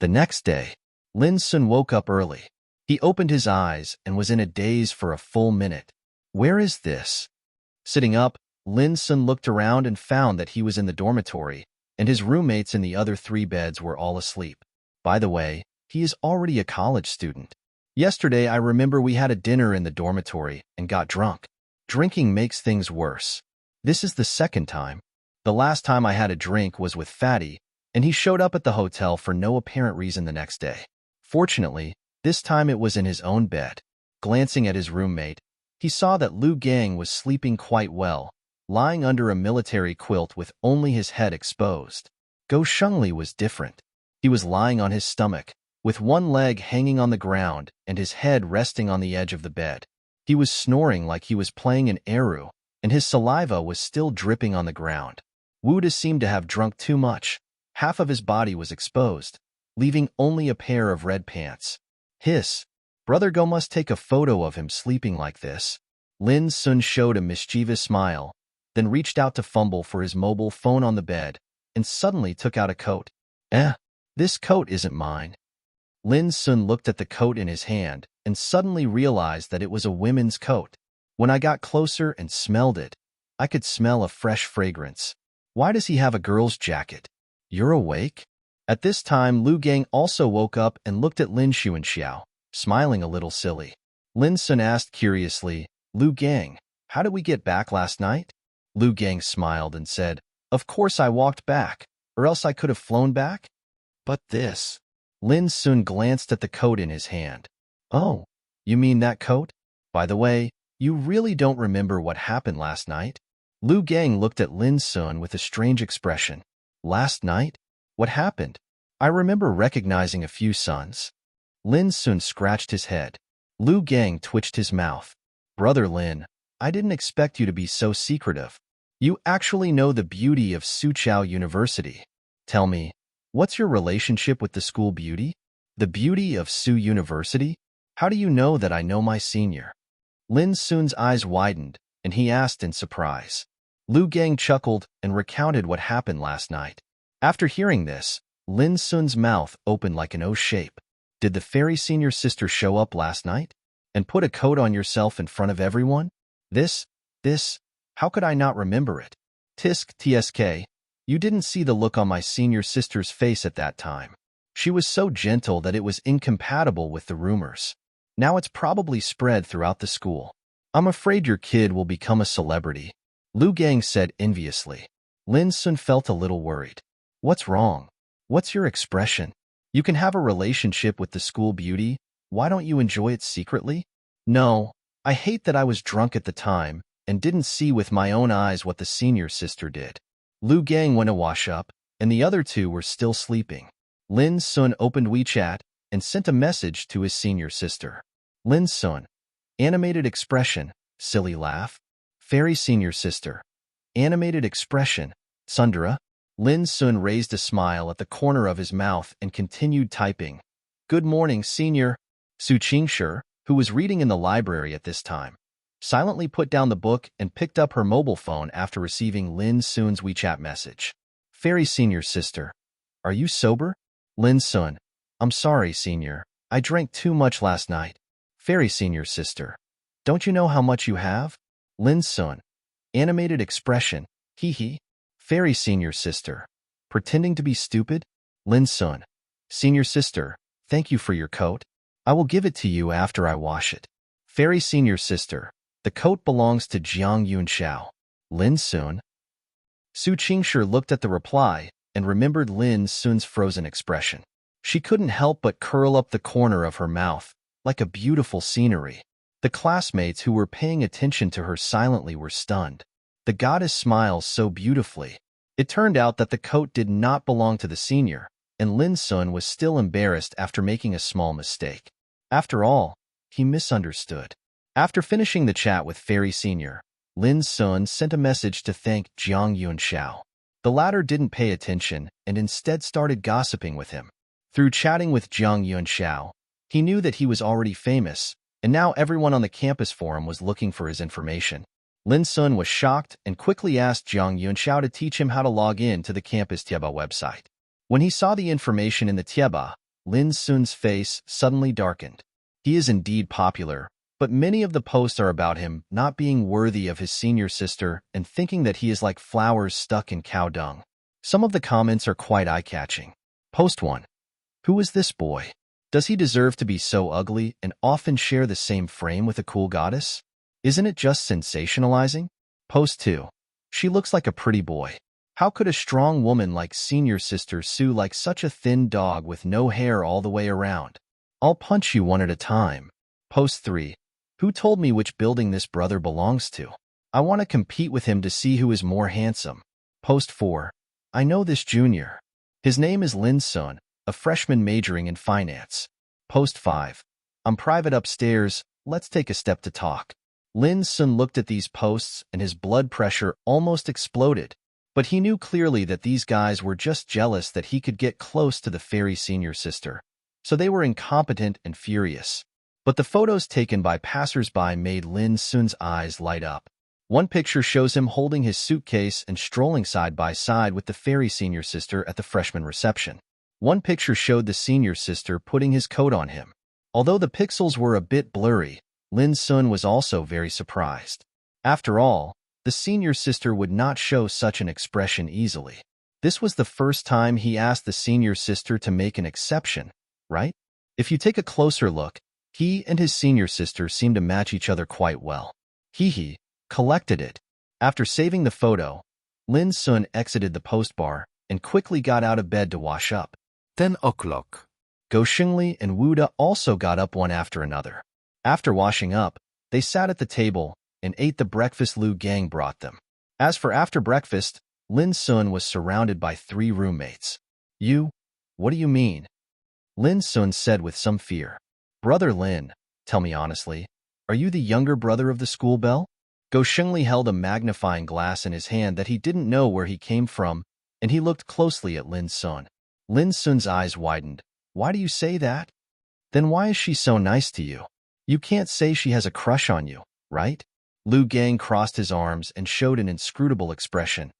The next day, Lin Xun woke up early. He opened his eyes and was in a daze for a full minute. Where is this? Sitting up, Lin Xun looked around and found that he was in the dormitory, and his roommates in the other 3 beds were all asleep. By the way, he is already a college student. Yesterday, I remember we had a dinner in the dormitory and got drunk. Drinking makes things worse. This is the second time. The last time I had a drink was with Fatty, and he showed up at the hotel for no apparent reason the next day. Fortunately, this time it was in his own bed. Glancing at his roommate, he saw that Lu Gang was sleeping quite well, lying under a military quilt with only his head exposed. Go Shengli was different. He was lying on his stomach, with one leg hanging on the ground and his head resting on the edge of the bed. He was snoring like he was playing an eru, and his saliva was still dripping on the ground. Wuda seemed to have drunk too much. Half of his body was exposed, leaving only a pair of red pants. Hiss. Brother Go must take a photo of him sleeping like this. Lin Xun showed a mischievous smile, then reached out to fumble for his mobile phone on the bed, and suddenly took out a coat. This coat isn't mine. Lin Xun looked at the coat in his hand and suddenly realized that it was a women's coat. When I got closer and smelled it, I could smell a fresh fragrance. Why does he have a girl's jacket? You're awake? At this time, Lu Gang also woke up and looked at Lin Xun, smiling a little silly. Lin Xun asked curiously, Lu Gang, how did we get back last night? Lu Gang smiled and said, of course I walked back, or else I could have flown back. But this... Lin Xun glanced at the coat in his hand. Oh, you mean that coat? By the way, you really don't remember what happened last night? Lu Gang looked at Lin Xun with a strange expression. Last night? What happened? I remember recognizing a few sons. Lin Xun scratched his head. Lu Gang twitched his mouth. Brother Lin, I didn't expect you to be so secretive. You actually know the beauty of Suqiao University. Tell me, what's your relationship with the school beauty? The beauty of Su University? How do you know that I know my senior? Lin Xun's eyes widened, and he asked in surprise. Lu Gang chuckled and recounted what happened last night. After hearing this, Lin Xun's mouth opened like an O shape. Did the fairy senior sister show up last night? And put a coat on yourself in front of everyone? This, how could I not remember it? TSK, you didn't see the look on my senior sister's face at that time. She was so gentle that it was incompatible with the rumors. Now it's probably spread throughout the school. I'm afraid your kid will become a celebrity, Lu Gang said enviously. Lin Xun felt a little worried. What's wrong? What's your expression? You can have a relationship with the school beauty. Why don't you enjoy it secretly? No, I hate that I was drunk at the time and didn't see with my own eyes what the senior sister did. Lu Gang went to wash up, and the other 2 were still sleeping. Lin Xun opened WeChat and sent a message to his senior sister. Lin Xun. Animated expression, silly laugh. Fairy senior sister. Animated expression, Sundara. Lin Xun raised a smile at the corner of his mouth and continued typing. Good morning, senior. Su Qingshi, who was reading in the library at this time, silently put down the book and picked up her mobile phone after receiving Lin Xun's WeChat message. Fairy senior sister. Are you sober? Lin Xun. I'm sorry, senior. I drank too much last night. Fairy senior sister. Don't you know how much you have? Lin Xun. Animated expression. Hee hee. Fairy senior sister. Pretending to be stupid? Lin Xun. Senior sister, thank you for your coat. I will give it to you after I wash it. Fairy senior sister. The coat belongs to Jiang Yunxiao. Lin Xun. Su Qingshi looked at the reply and remembered Lin Xun's frozen expression. She couldn't help but curl up the corner of her mouth, like a beautiful scenery. The classmates who were paying attention to her silently were stunned. The goddess smiles so beautifully. It turned out that the coat did not belong to the senior, and Lin Xun was still embarrassed after making a small mistake. After all, he misunderstood. After finishing the chat with Fairy Senior, Lin Xun sent a message to thank Jiang Yunxiao. The latter didn't pay attention and instead started gossiping with him. Through chatting with Jiang Yunxiao, he knew that he was already famous, and now everyone on the campus forum was looking for his information. Lin Xun was shocked and quickly asked Jiang Yunxiao to teach him how to log in to the campus Tieba website. When he saw the information in the Tieba, Lin Xun's face suddenly darkened. He is indeed popular, but many of the posts are about him not being worthy of his senior sister and thinking that he is like flowers stuck in cow dung. Some of the comments are quite eye-catching. Post 1. Who is this boy? Does he deserve to be so ugly and often share the same frame with a cool goddess? Isn't it just sensationalizing? Post 2. She looks like a pretty boy. How could a strong woman like senior sister sue like such a thin dog with no hair all the way around? I'll punch you one at a time. Post 3. Who told me which building this brother belongs to? I want to compete with him to see who is more handsome. Post 4. I know this junior. His name is Lin Xun, a freshman majoring in finance. Post 5. I'm private upstairs. Let's take a step to talk. Lin Xun looked at these posts and his blood pressure almost exploded. But he knew clearly that these guys were just jealous that he could get close to the fairy senior sister. So they were incompetent and furious. But the photos taken by passers-by made Lin Xun's eyes light up. One picture shows him holding his suitcase and strolling side by side with the fairy senior sister at the freshman reception. One picture showed the senior sister putting his coat on him. Although the pixels were a bit blurry, Lin Xun was also very surprised. After all, the senior sister would not show such an expression easily. This was the first time he asked the senior sister to make an exception, right? If you take a closer look, he and his senior sister seem to match each other quite well. He collected it. After saving the photo, Lin Xun exited the post bar and quickly got out of bed to wash up. 10 o'clock. Go Xingli and Wu De also got up one after another. After washing up, they sat at the table and ate the breakfast Lu Gang brought them. As for after breakfast, Lin Xun was surrounded by 3 roommates. What do you mean? Lin Xun said with some fear. Brother Lin, tell me honestly, are you the younger brother of the school belle? Go Xingli held a magnifying glass in his hand that he didn't know where he came from, and he looked closely at Lin Xun. Lin Xun's eyes widened. Why do you say that? Then why is she so nice to you? You can't say she has a crush on you, right? Lu Gang crossed his arms and showed an inscrutable expression.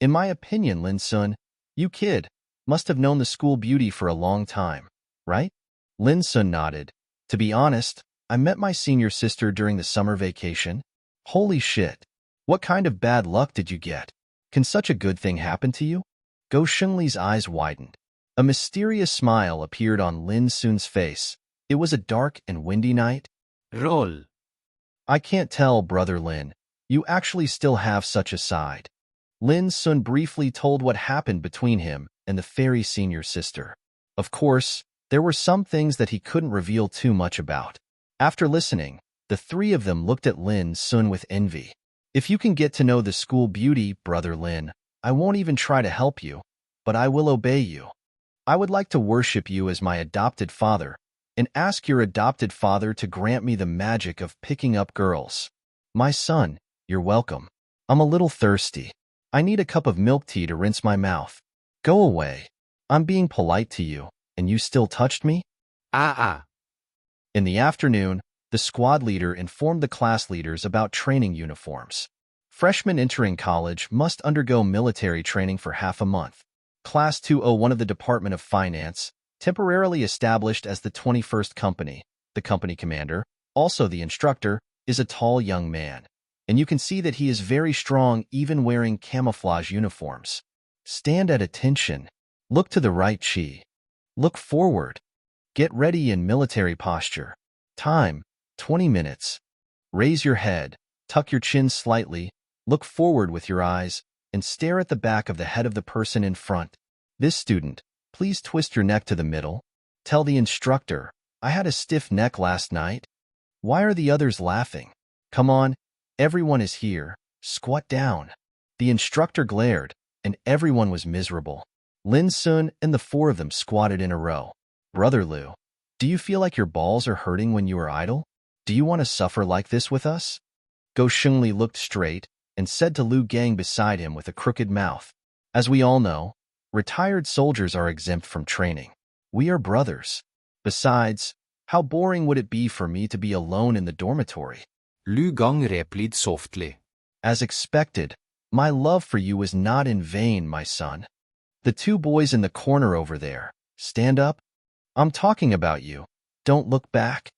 In my opinion, Lin Xun, you kid, must have known the school beauty for a long time, right? Lin Xun nodded. To be honest, I met my senior sister during the summer vacation. Holy shit. What kind of bad luck did you get? Can such a good thing happen to you? Go Xingli's eyes widened. A mysterious smile appeared on Lin Xun's face. It was a dark and windy night. Roll. I can't tell, Brother Lin. You actually still have such a side. Lin Xun briefly told what happened between him and the fairy senior sister. Of course, there were some things that he couldn't reveal too much about. After listening, the 3 of them looked at Lin Xun with envy. If you can get to know the school beauty, Brother Lin, I won't even try to help you, but I will obey you. I would like to worship you as my adopted father, and ask your adopted father to grant me the magic of picking up girls. My son, you're welcome. I'm a little thirsty. I need a cup of milk tea to rinse my mouth. Go away. I'm being polite to you, and you still touched me? In the afternoon, the squad leader informed the class leaders about training uniforms. Freshmen entering college must undergo military training for half a month. Class 201 of the Department of Finance, temporarily established as the 21st Company, the company commander, also the instructor, is a tall young man. And you can see that he is very strong even wearing camouflage uniforms. Stand at attention. Look to the right, Chi. Look forward. Get ready in military posture. Time, 20 minutes. Raise your head, tuck your chin slightly, look forward with your eyes, and stare at the back of the head of the person in front. This student, please twist your neck to the middle. Tell the instructor, I had a stiff neck last night. Why are the others laughing? Come on, everyone is here. Squat down. The instructor glared, and everyone was miserable. Lin Xun and the 4 of them squatted in a row. Brother Lu, do you feel like your balls are hurting when you are idle? Do you want to suffer like this with us? Go Xingli looked straight and said to Lu Gang beside him with a crooked mouth. As we all know, retired soldiers are exempt from training. We are brothers. Besides, how boring would it be for me to be alone in the dormitory? Lu Gang replied softly. As expected, my love for you was not in vain, my son. The 2 boys in the corner over there, stand up. I'm talking about you. Don't look back.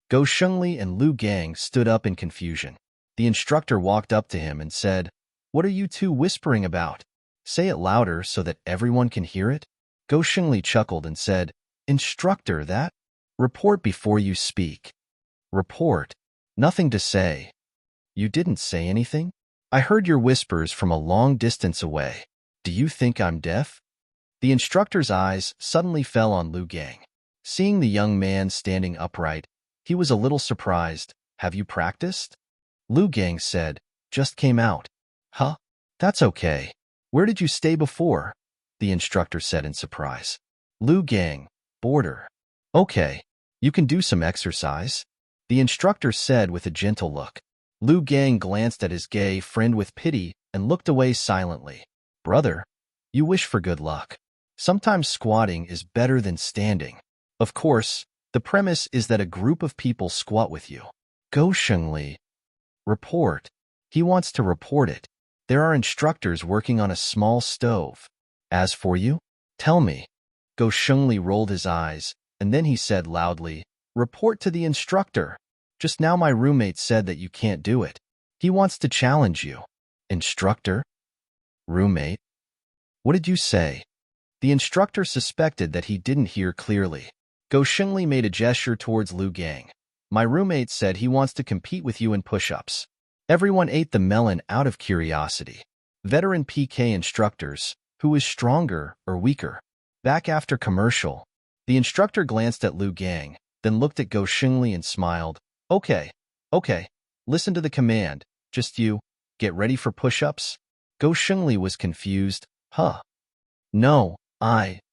Go Shengli and Lu Gang stood up in confusion. The instructor walked up to him and said, "What are you two whispering about? Say it louder so that everyone can hear it." Go Shengli chuckled and said, "Instructor, that? Report before you speak." Report. Nothing to say. You didn't say anything? I heard your whispers from a long distance away. Do you think I'm deaf? The instructor's eyes suddenly fell on Lu Gang. Seeing the young man standing upright, he was a little surprised. Have you practiced? Lu Gang said, "Just came out." Huh? That's okay. Where did you stay before? The instructor said in surprise. Lu Gang, border. Okay, you can do some exercise, the instructor said with a gentle look. Lu Gang glanced at his gay friend with pity and looked away silently. Brother, you wish for good luck. Sometimes squatting is better than standing. Of course, the premise is that a group of people squat with you. Go Shengli. Report. He wants to report it. There are instructors working on a small stove. As for you, tell me. Go Shengli rolled his eyes, and then he said loudly, "Report to the instructor. Just now my roommate said that you can't do it. He wants to challenge you." Instructor? Roommate? What did you say? The instructor suspected that he didn't hear clearly. Go Shengli made a gesture towards Lu Gang. My roommate said he wants to compete with you in push-ups. Everyone ate the melon out of curiosity. Veteran PK instructors, who is stronger or weaker? Back after commercial. The instructor glanced at Lu Gang, then looked at Go Shengli and smiled. Okay. Listen to the command. Just you. Get ready for push-ups. Go Shengli was confused. Huh. No,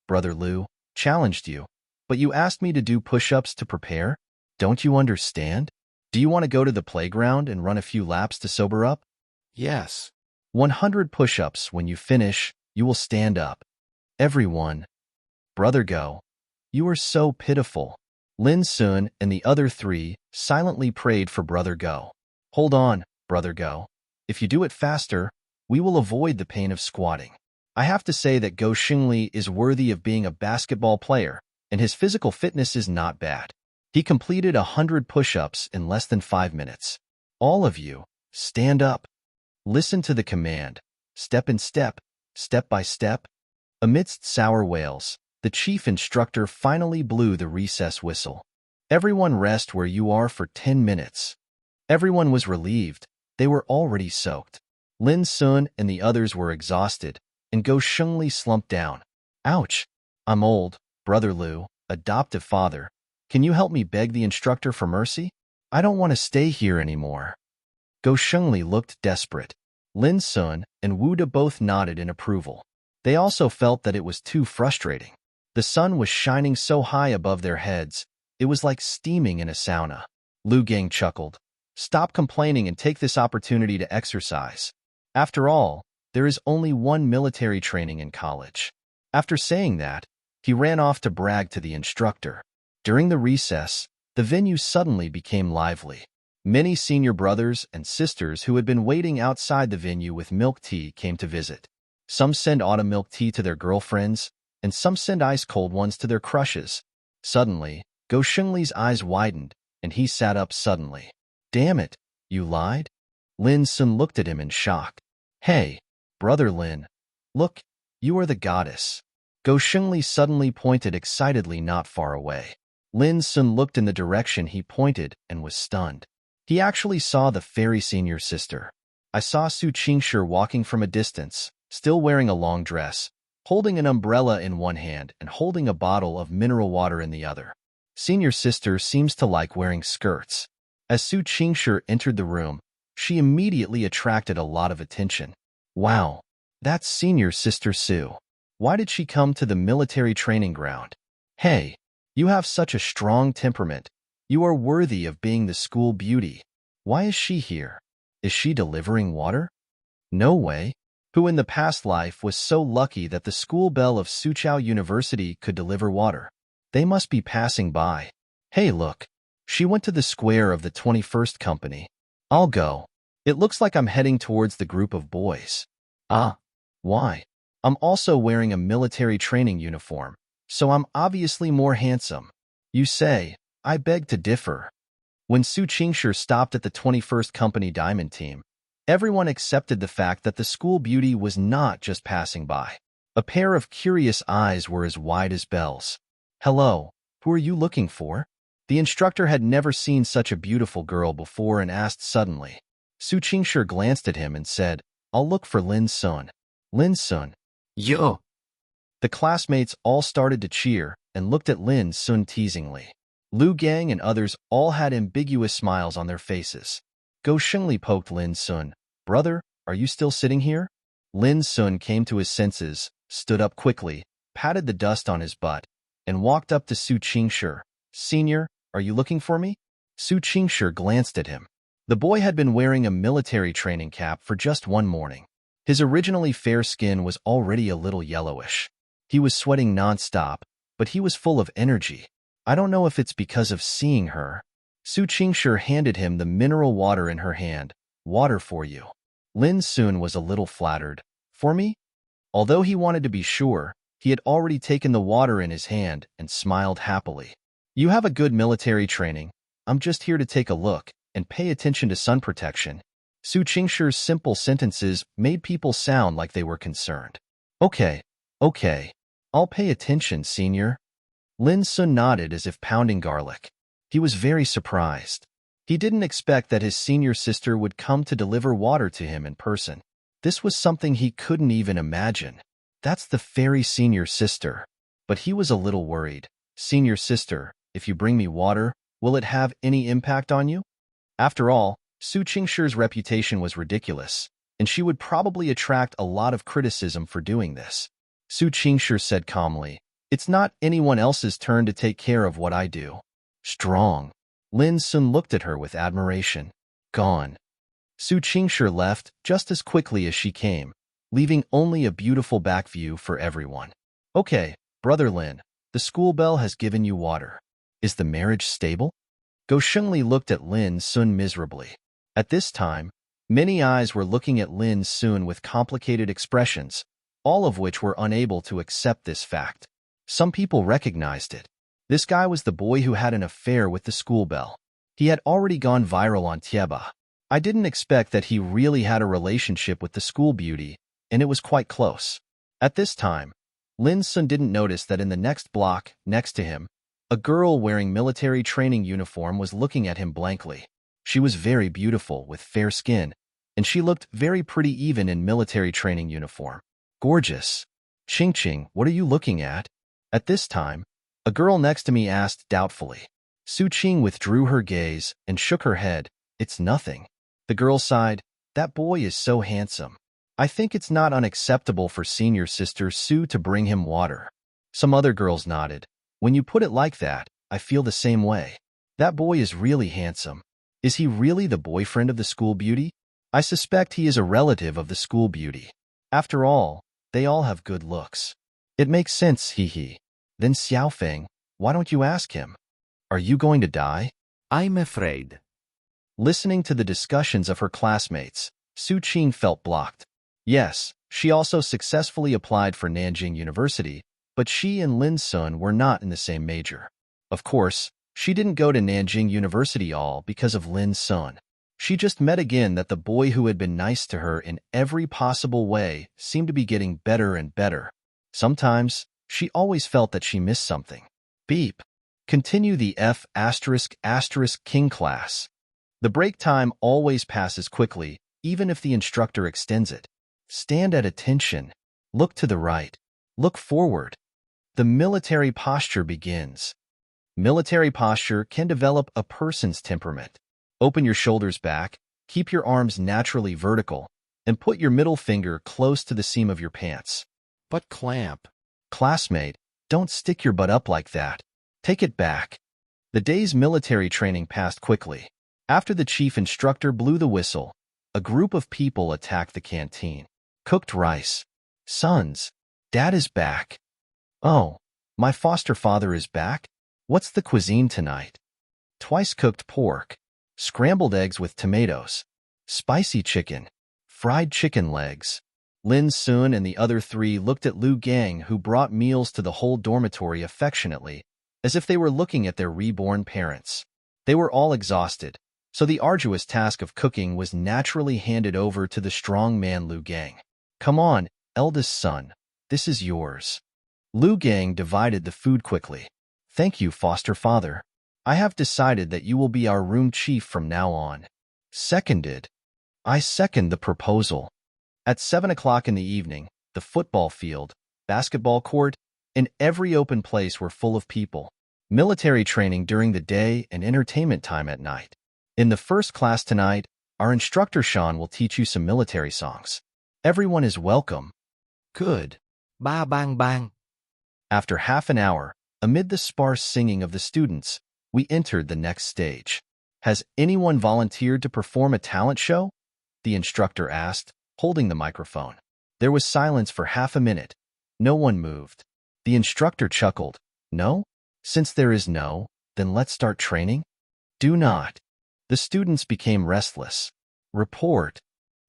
Brother Lu, challenged you. But you asked me to do push-ups to prepare? Don't you understand? Do you want to go to the playground and run a few laps to sober up? Yes. 100 push-ups. When you finish, you will stand up. Everyone. Brother Go, you are so pitiful. Lin Xun and the other three silently prayed for Brother Go. Hold on, Brother Go. If you do it faster, we will avoid the pain of squatting. I have to say that Go Shengli is worthy of being a basketball player, and his physical fitness is not bad. He completed 100 push-ups in less than 5 minutes. All of you, stand up. Listen to the command. Step in step, step by step. Amidst sour wails, the chief instructor finally blew the recess whistle. Everyone rest where you are for 10 minutes. Everyone was relieved. They were already soaked. Lin Xun and the others were exhausted, and Go Shengli slumped down. Ouch. I'm old, Brother Lu, adoptive father. Can you help me beg the instructor for mercy? I don't want to stay here anymore. Go Shengli looked desperate. Lin Xun and Wu De both nodded in approval. They also felt that it was too frustrating. The sun was shining so high above their heads, it was like steaming in a sauna. Lu Gang chuckled. Stop complaining and take this opportunity to exercise. After all, there is only one military training in college. After saying that, he ran off to brag to the instructor. During the recess, the venue suddenly became lively. Many senior brothers and sisters who had been waiting outside the venue with milk tea came to visit. Some send autumn milk tea to their girlfriends, and some send ice-cold ones to their crushes. Suddenly, Go Shengli's eyes widened, and he sat up suddenly. Damn it, you lied? Lin Xun looked at him in shock. Hey, Brother Lin, look, you are the goddess. Go Shengli suddenly pointed excitedly not far away. Lin Xun looked in the direction he pointed and was stunned. He actually saw the fairy senior sister. I saw Su Qingshi walking from a distance, still wearing a long dress, holding an umbrella in one hand and holding a bottle of mineral water in the other. Senior sister seems to like wearing skirts. As Su Qingshi entered the room, she immediately attracted a lot of attention. Wow, that's senior sister Su. Why did she come to the military training ground? Hey, you have such a strong temperament. You are worthy of being the school beauty. Why is she here? Is she delivering water? No way. Who in the past life was so lucky that the school bell of Suqiao University could deliver water? They must be passing by. Hey, look. She went to the square of the 21st company. I'll go. It looks like I'm heading towards the group of boys. Ah, why? I'm also wearing a military training uniform, so I'm obviously more handsome. You say, I beg to differ. When Su Qingshi stopped at the 21st Company Diamond Team, everyone accepted the fact that the school beauty was not just passing by. A pair of curious eyes were as wide as bells. Hello, who are you looking for? The instructor had never seen such a beautiful girl before and asked suddenly. Su Qingshi glanced at him and said, I'll look for Lin Xun. Lin Xun. Yo. The classmates all started to cheer and looked at Lin Xun teasingly. Lu Gang and others all had ambiguous smiles on their faces. Go Shengli poked Lin Xun. Brother, are you still sitting here? Lin Xun came to his senses, stood up quickly, patted the dust on his butt, and walked up to Su Qingshi. Senior, are you looking for me? Su Qingshi glanced at him. The boy had been wearing a military training cap for just one morning. His originally fair skin was already a little yellowish. He was sweating nonstop, but he was full of energy. I don't know if it's because of seeing her. Su Qingshi handed him the mineral water in her hand. Water for you. Lin Xun was a little flattered. For me? Although he wanted to be sure, he had already taken the water in his hand and smiled happily. You have a good military training. I'm just here to take a look and pay attention to sun protection. Su Qingshi's simple sentences made people sound like they were concerned. Okay. I'll pay attention, senior. Lin Xun nodded as if pounding garlic. He was very surprised. He didn't expect that his senior sister would come to deliver water to him in person. This was something he couldn't even imagine. That's the very senior sister. But he was a little worried. Senior sister, if you bring me water, will it have any impact on you? After all, Su Qingshi's reputation was ridiculous, and she would probably attract a lot of criticism for doing this. Su Qingshi said calmly, It's not anyone else's turn to take care of what I do. Strong. Lin Xun looked at her with admiration. Gone. Su Qingshi left just as quickly as she came, leaving only a beautiful back view for everyone. Okay, Brother Lin, the school bell has given you water. Is the marriage stable? Go Shengli looked at Lin Xun miserably. At this time, many eyes were looking at Lin Xun with complicated expressions, all of which were unable to accept this fact. Some people recognized it. This guy was the boy who had an affair with the school bell. He had already gone viral on Tieba. I didn't expect that he really had a relationship with the school beauty, and it was quite close. At this time, Lin Xun didn't notice that in the next block, next to him, a girl wearing military training uniform was looking at him blankly. She was very beautiful, with fair skin, and she looked very pretty even in military training uniform. Gorgeous. Qing, what are you looking at? At this time, a girl next to me asked doubtfully. Su Qing withdrew her gaze and shook her head. It's nothing. The girl sighed. That boy is so handsome. I think it's not unacceptable for senior sister Su to bring him water. Some other girls nodded. When you put it like that, I feel the same way. That boy is really handsome. Is he really the boyfriend of the school beauty? I suspect he is a relative of the school beauty. After all, they all have good looks. It makes sense, hee. Then Xiaofeng, why don't you ask him? Are you going to die? I'm afraid. Listening to the discussions of her classmates, Su Qing felt blocked. Yes, she also successfully applied for Nanjing University, but she and Lin Xun were not in the same major. Of course, she didn't go to Nanjing University all because of Lin Xun. She just met again that the boy who had been nice to her in every possible way seemed to be getting better and better. Sometimes, she always felt that she missed something. Beep. Continue the F*** King class. The break time always passes quickly, even if the instructor extends it. Stand at attention. Look to the right. Look forward. The military posture begins. Military posture can develop a person's temperament. Open your shoulders back, keep your arms naturally vertical, and put your middle finger close to the seam of your pants. But clamp. Classmate, don't stick your butt up like that. Take it back. The day's military training passed quickly. After the chief instructor blew the whistle, a group of people attacked the canteen. Cooked rice. Sons, Dad is back. Oh, my foster father is back? What's the cuisine tonight? Twice cooked pork. Scrambled eggs with tomatoes. Spicy chicken. Fried chicken legs. Lin Xun and the other three looked at Lu Gang, who brought meals to the whole dormitory affectionately, as if they were looking at their reborn parents. They were all exhausted, so the arduous task of cooking was naturally handed over to the strong man Lu Gang. Come on, eldest son, this is yours. Lu Gang divided the food quickly. Thank you, foster father. I have decided that you will be our room chief from now on. Seconded. I second the proposal. At 7 o'clock in the evening, the football field, basketball court, and every open place were full of people. Military training during the day and entertainment time at night. In the first class tonight, our instructor Sean will teach you some military songs. Everyone is welcome. Good. Ba bang bang. After half an hour, amid the sparse singing of the students, we entered the next stage. Has anyone volunteered to perform a talent show? The instructor asked, holding the microphone. There was silence for half a minute. No one moved. The instructor chuckled. No? Since there is no, then let's start training? Do not. The students became restless. Report.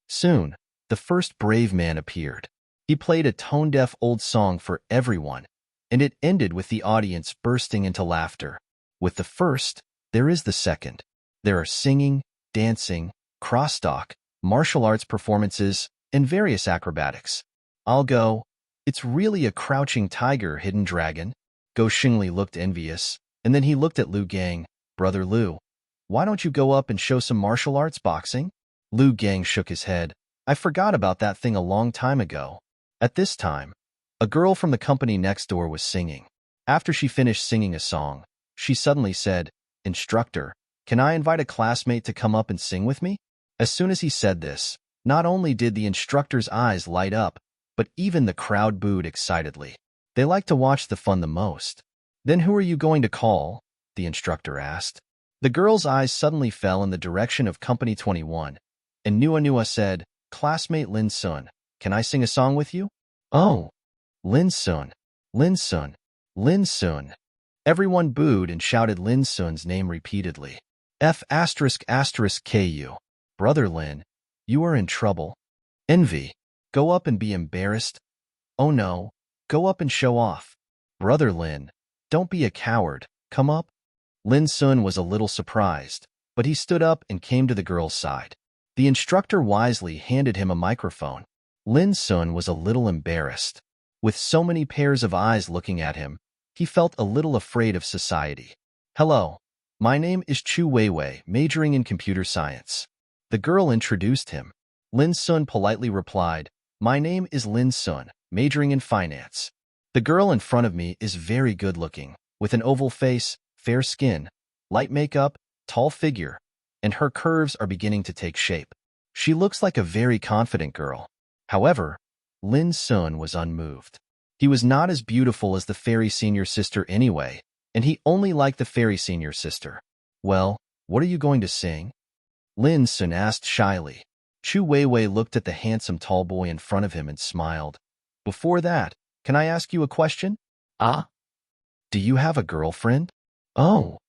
Soon, the first brave man appeared. He played a tone-deaf old song for everyone, and it ended with the audience bursting into laughter. With the first, there is the second. There are singing, dancing, crosstalk, martial arts performances, and various acrobatics. I'll go. It's really a crouching tiger, hidden dragon. Go Xingli looked envious, and then he looked at Lu Gang. Brother Lu, why don't you go up and show some martial arts boxing? Lu Gang shook his head. I forgot about that thing a long time ago. At this time, a girl from the company next door was singing. After she finished singing a song, she suddenly said, Instructor, can I invite a classmate to come up and sing with me? As soon as he said this, not only did the instructor's eyes light up, but even the crowd booed excitedly. They liked to watch the fun the most. Then who are you going to call? The instructor asked. The girl's eyes suddenly fell in the direction of Company 21, and Nua said, Classmate Lin Xun, can I sing a song with you? Oh, Lin Xun, Lin Xun, Lin Xun. Everyone booed and shouted Lin Xun's name repeatedly. F***KU. Brother Lin, you are in trouble. Envy. Go up and be embarrassed. Oh no, go up and show off. Brother Lin, don't be a coward, come up. Lin Xun was a little surprised, but he stood up and came to the girl's side. The instructor wisely handed him a microphone. Lin Xun was a little embarrassed. With so many pairs of eyes looking at him, he felt a little afraid of society. Hello, my name is Chu Weiwei, majoring in computer science. The girl introduced him. Lin Xun politely replied, My name is Lin Xun, majoring in finance. The girl in front of me is very good-looking, with an oval face, fair skin, light makeup, tall figure, and her curves are beginning to take shape. She looks like a very confident girl. However, Lin Xun was unmoved. He was not as beautiful as the fairy senior sister anyway, and he only liked the fairy senior sister. Well, what are you going to sing? Lin Xun asked shyly. Chu Weiwei looked at the handsome tall boy in front of him and smiled. Before that, can I ask you a question? Ah? Do you have a girlfriend? Oh.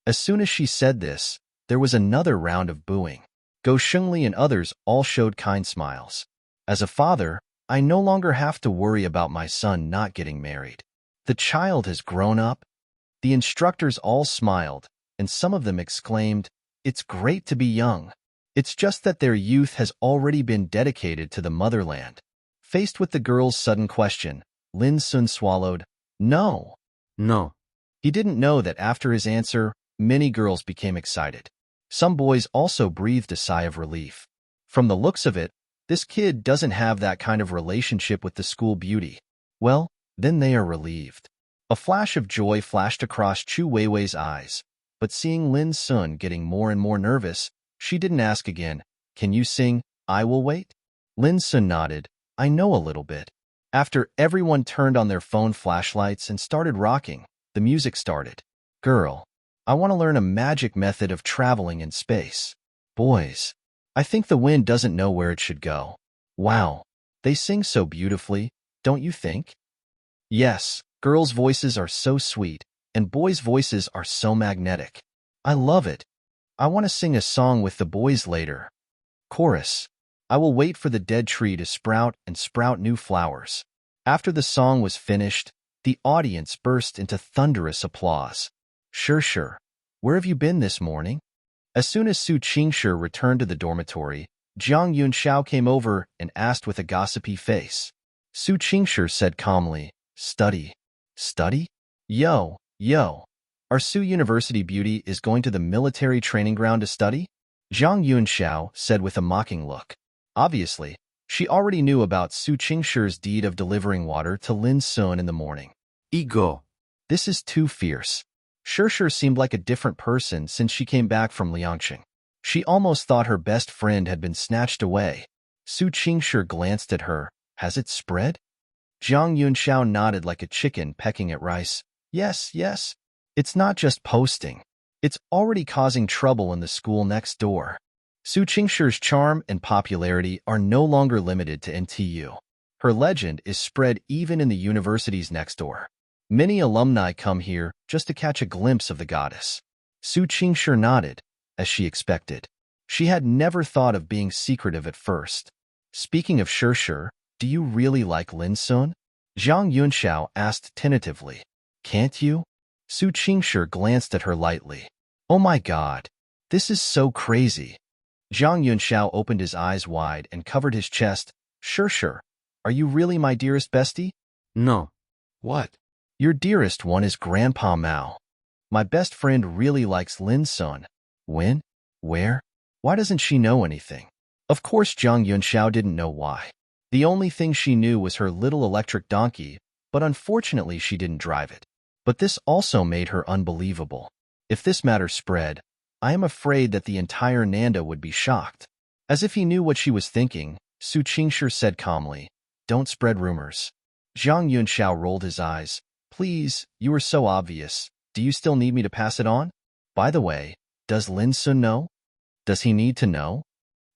As soon as she said this, there was another round of booing. Go Shengli and others all showed kind smiles. As a father, I no longer have to worry about my son not getting married. The child has grown up. The instructors all smiled, and some of them exclaimed, It's great to be young. It's just that their youth has already been dedicated to the motherland. Faced with the girl's sudden question, Lin Xun swallowed, No. No. He didn't know that after his answer, many girls became excited. Some boys also breathed a sigh of relief. From the looks of it, this kid doesn't have that kind of relationship with the school beauty. Well, then they are relieved. A flash of joy flashed across Chu Weiwei's eyes, but seeing Lin Xun getting more and more nervous, she didn't ask again, Can you sing, I Will Wait? Lin Xun nodded, I know a little bit. After everyone turned on their phone flashlights and started rocking, the music started. Girl, I want to learn a magic method of traveling in space. Boys, I think the wind doesn't know where it should go. Wow, they sing so beautifully, don't you think? Yes, girls' voices are so sweet, and boys' voices are so magnetic. I love it. I want to sing a song with the boys later. Chorus. I will wait for the dead tree to sprout and sprout new flowers. After the song was finished, the audience burst into thunderous applause. Sure. Where have you been this morning? As soon as Su Qingshi returned to the dormitory, Jiang Yunxiao came over and asked with a gossipy face. Su Qingshi said calmly, Study. Study? Yo. Our Su University beauty is going to the military training ground to study? Jiang Yunxiao said with a mocking look. Obviously, she already knew about Su Qingshi's deed of delivering water to Lin Xun in the morning. Ego. This is too fierce. Shi seemed like a different person since she came back from Liangqing. She almost thought her best friend had been snatched away. Su Qingshi glanced at her. Has it spread? Jiang Yunxiao nodded like a chicken pecking at rice. Yes. It's not just posting. It's already causing trouble in the school next door. Su Qingshi's charm and popularity are no longer limited to NTU. Her legend is spread even in the universities next door. Many alumni come here just to catch a glimpse of the goddess. Su Qingshi nodded, as she expected. She had never thought of being secretive at first. Speaking of Shi, do you really like Lin Xun? Jiang Yunxiao asked tentatively. Can't you? Su Qingshi glanced at her lightly. Oh my god, this is so crazy. Jiang Yunxiao opened his eyes wide and covered his chest. Shi, are you really my dearest bestie? No. What? Your dearest one is Grandpa Mao. My best friend really likes Lin Xun. When? Where? Why doesn't she know anything? Of course Jiang Yunxiao didn't know why. The only thing she knew was her little electric donkey, but unfortunately she didn't drive it. But this also made her unbelievable. If this matter spread, I am afraid that the entire Nanda would be shocked. As if he knew what she was thinking, Su Qingshi said calmly, Don't spread rumors. Jiang Yunxiao rolled his eyes. Please, you are so obvious. Do you still need me to pass it on? By the way, does Lin Xun know? Does he need to know?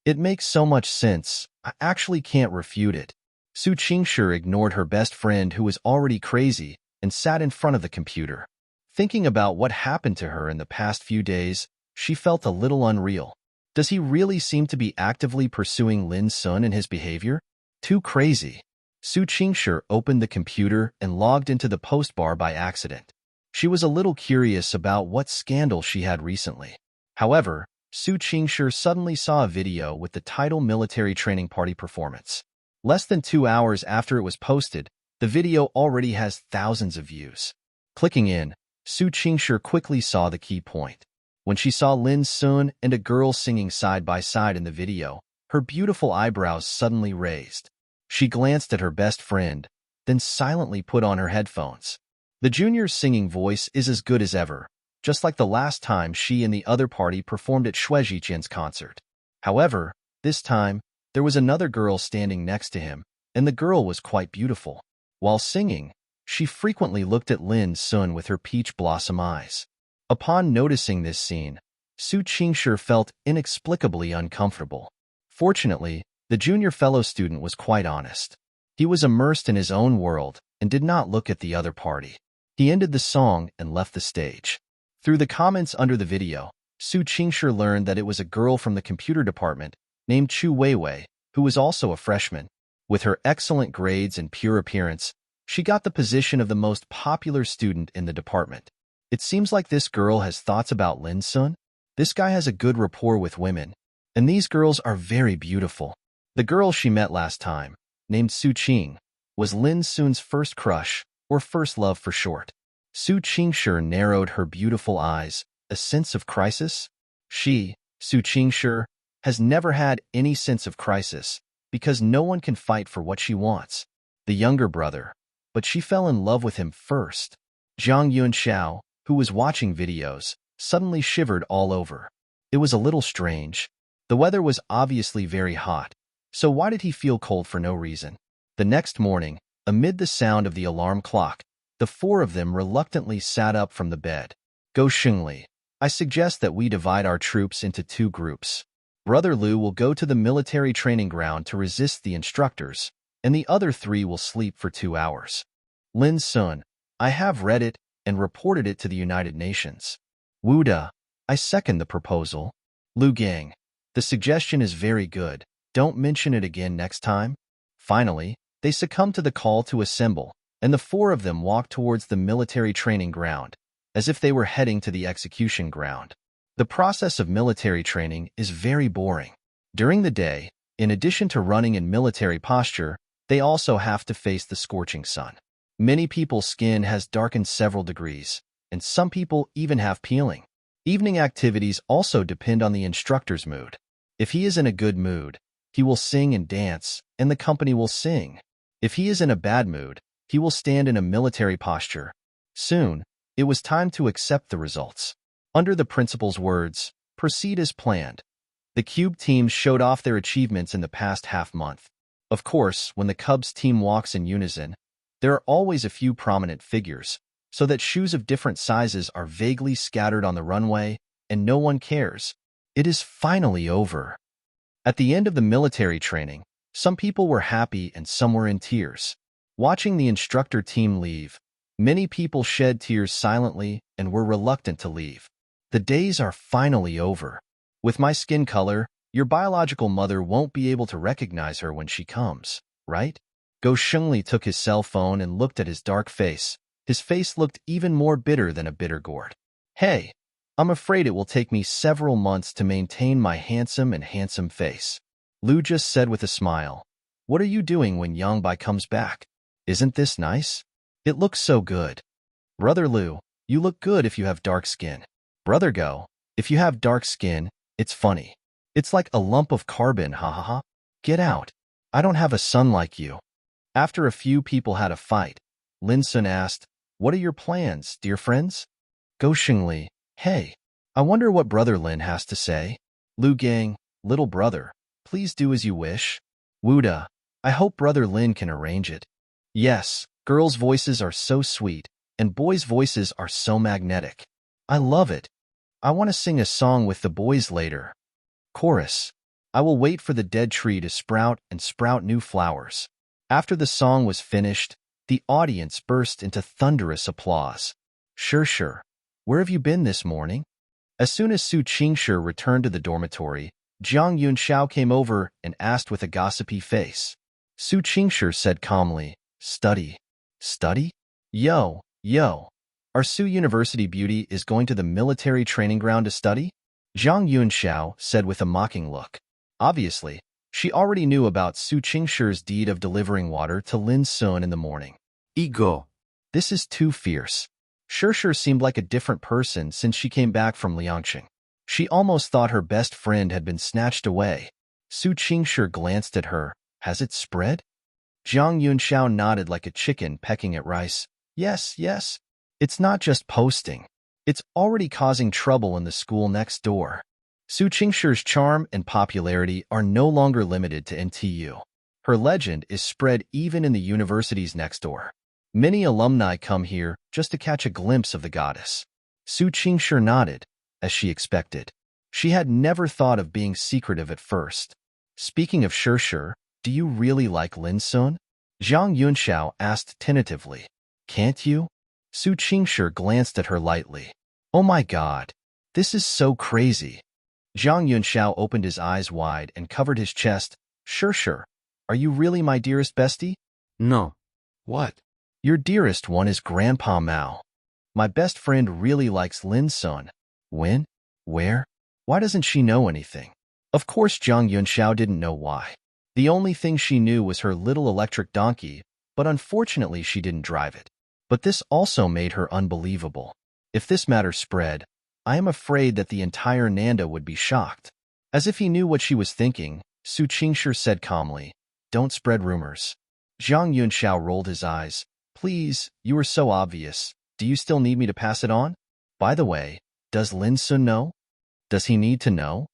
It makes so much sense. I actually can't refute it. Su Qingshi ignored her best friend who was already crazy and sat in front of the computer. Thinking about what happened to her in the past few days, she felt a little unreal. Does he really seem to be actively pursuing Lin Xun in his behavior? Too crazy. Su Qingshi opened the computer and logged into the post bar by accident. She was a little curious about what scandal she had recently. However, Su Qingshi suddenly saw a video with the title Military Training Party Performance. Less than 2 hours after it was posted, the video already has thousands of views. Clicking in, Su Qingshi quickly saw the key point. When she saw Lin Xun and a girl singing side by side in the video, her beautiful eyebrows suddenly raised. She glanced at her best friend, then silently put on her headphones. The junior's singing voice is as good as ever, just like the last time she and the other party performed at Shui Jiqian's concert. However, this time, there was another girl standing next to him, and the girl was quite beautiful. While singing, she frequently looked at Lin Xun with her peach blossom eyes. Upon noticing this scene, Su Qingshi felt inexplicably uncomfortable. Fortunately, the junior fellow student was quite honest. He was immersed in his own world and did not look at the other party. He ended the song and left the stage. Through the comments under the video, Su Qingshi learned that it was a girl from the computer department named Chu Weiwei, who was also a freshman. With her excellent grades and pure appearance, she got the position of the most popular student in the department. It seems like this girl has thoughts about Lin Xun. This guy has a good rapport with women, and these girls are very beautiful. The girl she met last time, named Su Qing, was Lin Xun's first crush, or first love for short. Su Qingshi narrowed her beautiful eyes. A sense of crisis? She, Su Qingshi, has never had any sense of crisis because no one can fight for what she wants. The younger brother, but she fell in love with him first. Jiang Yunxiao, who was watching videos, suddenly shivered all over. It was a little strange. The weather was obviously very hot, so why did he feel cold for no reason? The next morning, amid the sound of the alarm clock, the four of them reluctantly sat up from the bed. Go Xingli, I suggest that we divide our troops into 2 groups. Brother Lu will go to the military training ground to resist the instructors, and the other 3 will sleep for 2 hours. Lin Xun, I have read it and reported it to the United Nations. Wu De, I second the proposal. Lu Gang, the suggestion is very good. Don't mention it again next time. Finally, they succumbed to the call to assemble, and the four of them walked towards the military training ground, as if they were heading to the execution ground. The process of military training is very boring. During the day, in addition to running in military posture, they also have to face the scorching sun. Many people's skin has darkened several degrees, and some people even have peeling. Evening activities also depend on the instructor's mood. If he is in a good mood, he will sing and dance, and the company will sing. If he is in a bad mood, he will stand in a military posture. Soon, it was time to accept the results. Under the principal's words, proceed as planned. The Cube teams showed off their achievements in the past half-month. Of course, when the Cubs team walks in unison, there are always a few prominent figures, so that shoes of different sizes are vaguely scattered on the runway, and no one cares. It is finally over. At the end of the military training, some people were happy and some were in tears. Watching the instructor team leave, many people shed tears silently and were reluctant to leave. The days are finally over. With my skin color, your biological mother won't be able to recognize her when she comes, right? Go Shengli took his cell phone and looked at his dark face. His face looked even more bitter than a bitter gourd. Hey, I'm afraid it will take me several months to maintain my handsome face. Lu just said with a smile. What are you doing when Yangbai comes back? Isn't this nice? It looks so good. Brother Lu, you look good if you have dark skin. Brother Go, if you have dark skin, it's funny. It's like a lump of carbon, ha ha ha. Get out. I don't have a son like you. After a few people had a fight, Lin Xun asked, what are your plans, dear friends? Go Xingli, hey, I wonder what Brother Lin has to say. Lu Gang, little brother, please do as you wish. Wuda, I hope Brother Lin can arrange it. Yes, girls' voices are so sweet, and boys' voices are so magnetic. I love it. I want to sing a song with the boys later. Chorus. I will wait for the dead tree to sprout and sprout new flowers. After the song was finished, the audience burst into thunderous applause. Sure. Where have you been this morning? As soon as Su Qingshi returned to the dormitory, Jiang Yunxiao came over and asked with a gossipy face. Su Qingshi said calmly, Study. Study? Yo. Our Su University beauty is going to the military training ground to study? Jiang Yunxiao said with a mocking look. Obviously, she already knew about Su Qingshi's deed of delivering water to Lin Xun in the morning. Ego. This is too fierce. Shi seemed like a different person since she came back from Liangqing. She almost thought her best friend had been snatched away. Su Qingshi glanced at her. Has it spread? Jiang Yunxiao nodded like a chicken pecking at rice. Yes. It's not just posting. It's already causing trouble in the school next door. Su Qingshi's charm and popularity are no longer limited to NTU. Her legend is spread even in the universities next door. Many alumni come here just to catch a glimpse of the goddess. Su Qingshi nodded, as she expected. She had never thought of being secretive at first. Speaking of Shi, do you really like Lin Xun? Jiang Yunxiao asked tentatively. Can't you? Su Qingshi glanced at her lightly. Oh my god, this is so crazy. Jiang Yunxiao opened his eyes wide and covered his chest. Shi, are you really my dearest bestie? No. What? Your dearest one is Grandpa Mao. My best friend really likes Lin Xun. When? Where? Why doesn't she know anything? Of course Jiang Yunxiao didn't know why. The only thing she knew was her little electric donkey, but unfortunately she didn't drive it. But this also made her unbelievable. If this matter spread, I am afraid that the entire Nanda would be shocked. As if he knew what she was thinking, Su Qingshi said calmly, Don't spread rumors. Jiang Yunxiao rolled his eyes. Please, you are so obvious. Do you still need me to pass it on? By the way, does Lin Xun know? Does he need to know?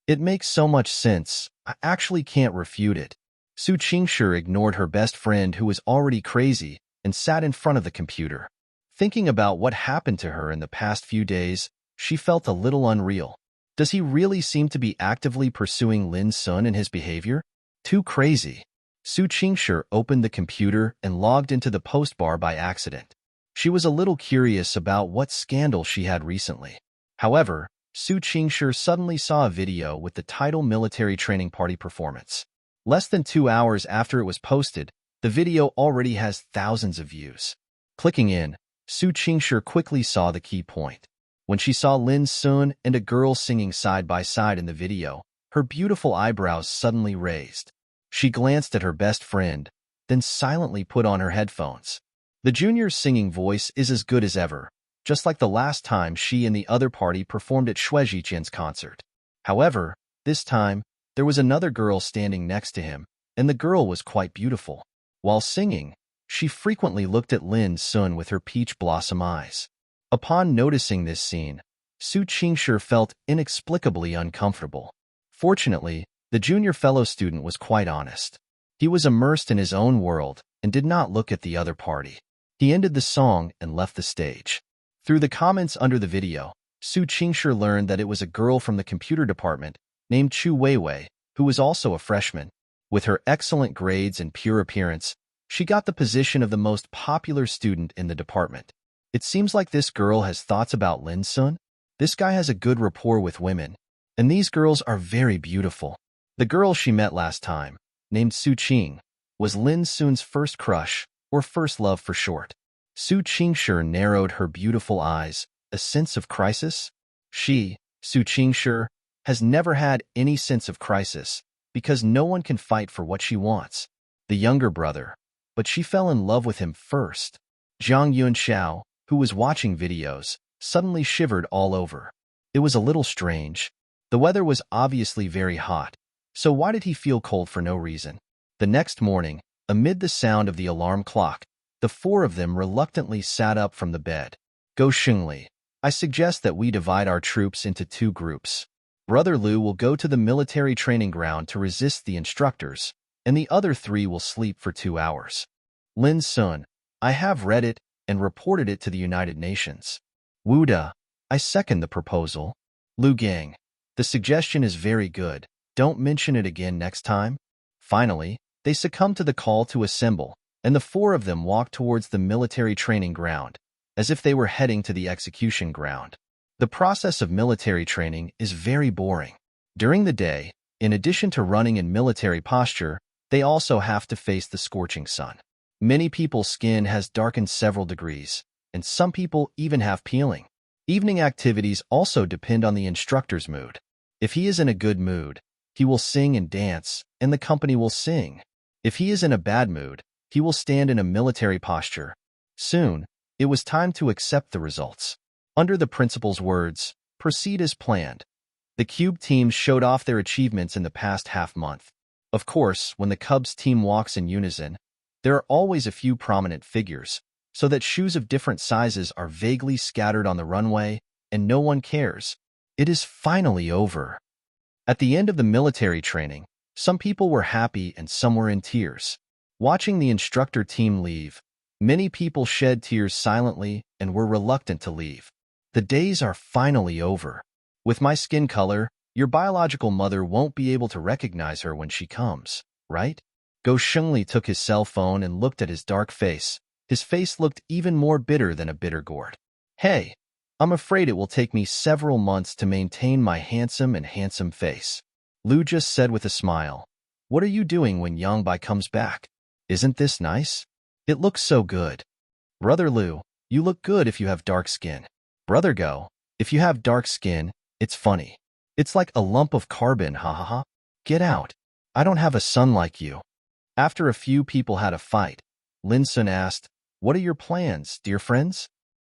It makes so much sense, I actually can't refute it. Su Qingshi ignored her best friend who was already crazy and sat in front of the computer. Thinking about what happened to her in the past few days, she felt a little unreal. Does he really seem to be actively pursuing Lin Xun in his behavior? Too crazy. Su Qingshi opened the computer and logged into the post bar by accident. She was a little curious about what scandal she had recently. However, Su Qingshi suddenly saw a video with the title Military Training Party Performance. Less than 2 hours after it was posted, the video already has thousands of views. Clicking in, Su Qingshi quickly saw the key point. When she saw Lin Xun and a girl singing side by side in the video, her beautiful eyebrows suddenly raised. She glanced at her best friend, then silently put on her headphones. The junior's singing voice is as good as ever, just like the last time she and the other party performed at Shui Zhiqian's concert. However, this time, there was another girl standing next to him, and the girl was quite beautiful. While singing, she frequently looked at Lin Xun with her peach blossom eyes. Upon noticing this scene, Su Qingshi felt inexplicably uncomfortable. Fortunately, the junior fellow student was quite honest. He was immersed in his own world and did not look at the other party. He ended the song and left the stage. Through the comments under the video, Su Qingshi learned that it was a girl from the computer department named Chu Weiwei, who was also a freshman. With her excellent grades and pure appearance, she got the position of the most popular student in the department. It seems like this girl has thoughts about Lin Xun. This guy has a good rapport with women, and these girls are very beautiful. The girl she met last time, named Su Qing, was Lin Xun's first crush, or first love for short. Su Qingshi narrowed her beautiful eyes, a sense of crisis? She, Su Qingshi, has never had any sense of crisis, because no one can fight for what she wants. The younger brother, but she fell in love with him first. Zhang Yunxiao, who was watching videos, suddenly shivered all over. It was a little strange. The weather was obviously very hot, so why did he feel cold for no reason? The next morning, amid the sound of the alarm clock, the four of them reluctantly sat up from the bed. Go Xingli, I suggest that we divide our troops into 2 groups. Brother Lu will go to the military training ground to resist the instructors, and the other 3 will sleep for 2 hours. Lin Xun, I have read it and reported it to the United Nations. Wu De, I second the proposal. Lu Gang, the suggestion is very good. Don't mention it again next time. Finally, they succumbed to the call to assemble, and the 4 of them walked towards the military training ground, as if they were heading to the execution ground. The process of military training is very boring. During the day, in addition to running in military posture, they also have to face the scorching sun. Many people's skin has darkened several degrees, and some people even have peeling. Evening activities also depend on the instructor's mood. If he is in a good mood, he will sing and dance, and the company will sing. If he is in a bad mood, he will stand in a military posture. Soon, it was time to accept the results. Under the principal's words, proceed as planned. The Cube team showed off their achievements in the past half-month. Of course, when the Cubs team walks in unison, there are always a few prominent figures, so that shoes of different sizes are vaguely scattered on the runway, and no one cares. It is finally over. At the end of the military training, some people were happy and some were in tears. Watching the instructor team leave, many people shed tears silently and were reluctant to leave. The days are finally over. With my skin color, your biological mother won't be able to recognize her when she comes, right? Go Shengli took his cell phone and looked at his dark face. His face looked even more bitter than a bitter gourd. Hey, I'm afraid it will take me several months to maintain my handsome face. Lu just said with a smile. What are you doing when Yangbai comes back? Isn't this nice? It looks so good. Brother Lu, you look good if you have dark skin. Brother Go, if you have dark skin, it's funny. It's like a lump of carbon, ha ha ha. Get out. I don't have a son like you. After a few people had a fight, Lin Xun asked, what are your plans, dear friends?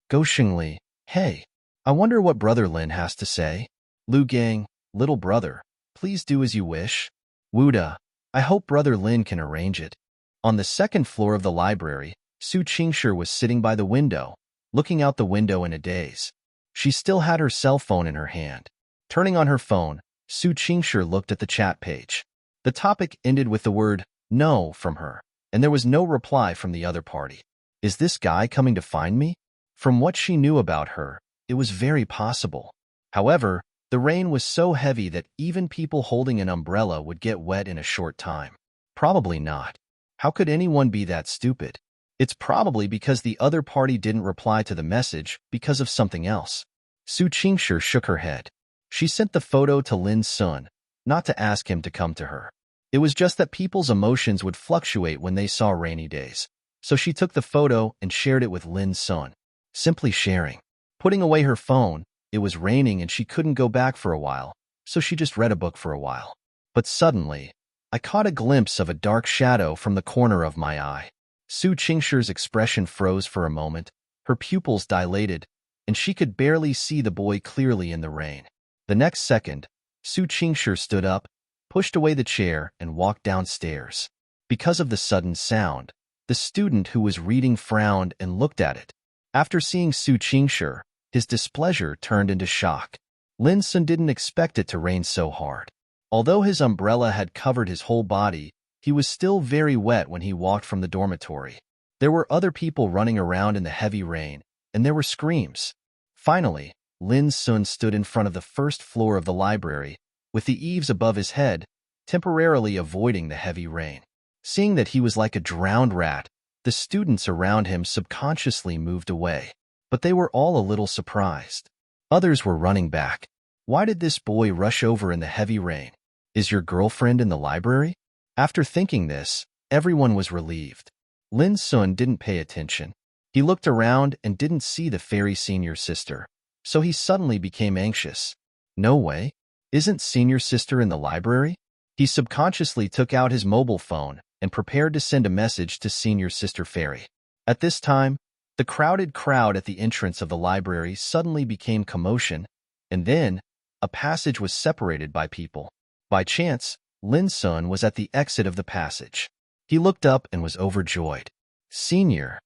Go Xingli, hey, I wonder what Brother Lin has to say. Lu Gang, little brother, please do as you wish. Wu De, I hope Brother Lin can arrange it. On the 2nd floor of the library, Su Qingshi was sitting by the window, looking out the window in a daze. She still had her cell phone in her hand. Turning on her phone, Su Qingshi looked at the chat page. The topic ended with the word no from her, and there was no reply from the other party. Is this guy coming to find me? From what she knew about her, it was very possible. However, the rain was so heavy that even people holding an umbrella would get wet in a short time. Probably not. How could anyone be that stupid? It's probably because the other party didn't reply to the message because of something else. Su Qingshi shook her head. She sent the photo to Lin Xun, not to ask him to come to her. It was just that people's emotions would fluctuate when they saw rainy days. So she took the photo and shared it with Lin Xun. Simply sharing. Putting away her phone, it was raining and she couldn't go back for a while, so she just read a book for a while. But suddenly, I caught a glimpse of a dark shadow from the corner of my eye. Su Qingshi's expression froze for a moment, her pupils dilated, and she could barely see the boy clearly in the rain. The next second, Su Qingshi stood up, pushed away the chair, and walked downstairs. Because of the sudden sound, the student who was reading frowned and looked at it. After seeing Su Qingshi, his displeasure turned into shock. Lin Xun didn't expect it to rain so hard. Although his umbrella had covered his whole body, he was still very wet when he walked from the dormitory. There were other people running around in the heavy rain, and there were screams. Finally, Lin Xun stood in front of the first floor of the library, with the eaves above his head, temporarily avoiding the heavy rain. Seeing that he was like a drowned rat, the students around him subconsciously moved away. But they were all a little surprised. Others were running back. Why did this boy rush over in the heavy rain? Is your girlfriend in the library? After thinking this, everyone was relieved. Lin Xun didn't pay attention. He looked around and didn't see the fairy senior sister, so he suddenly became anxious. No way. Isn't senior sister in the library? He subconsciously took out his mobile phone and prepared to send a message to senior sister fairy. At this time, the crowded crowd at the entrance of the library suddenly became commotion, and then a passage was separated by people. By chance, Lin Xun was at the exit of the passage. He looked up and was overjoyed. Senior.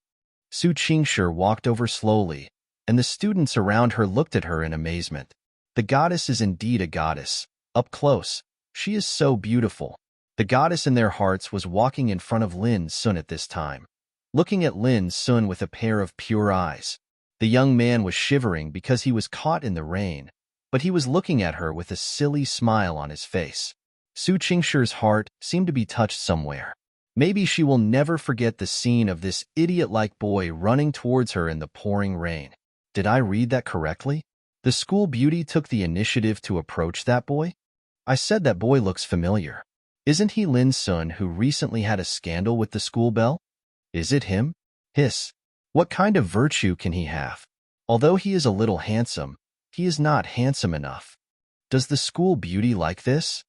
Su Qingshi walked over slowly, and the students around her looked at her in amazement. The goddess is indeed a goddess. Up close, she is so beautiful. The goddess in their hearts was walking in front of Lin Xun at this time, looking at Lin Xun with a pair of pure eyes. The young man was shivering because he was caught in the rain, but he was looking at her with a silly smile on his face. Su Qingshi's heart seemed to be touched somewhere. Maybe she will never forget the scene of this idiot-like boy running towards her in the pouring rain. Did I read that correctly? The school beauty took the initiative to approach that boy? I said that boy looks familiar. Isn't he Lin Xun who recently had a scandal with the school bell? Is it him? Hiss. What kind of virtue can he have? Although he is a little handsome, he is not handsome enough. Does the school beauty like this?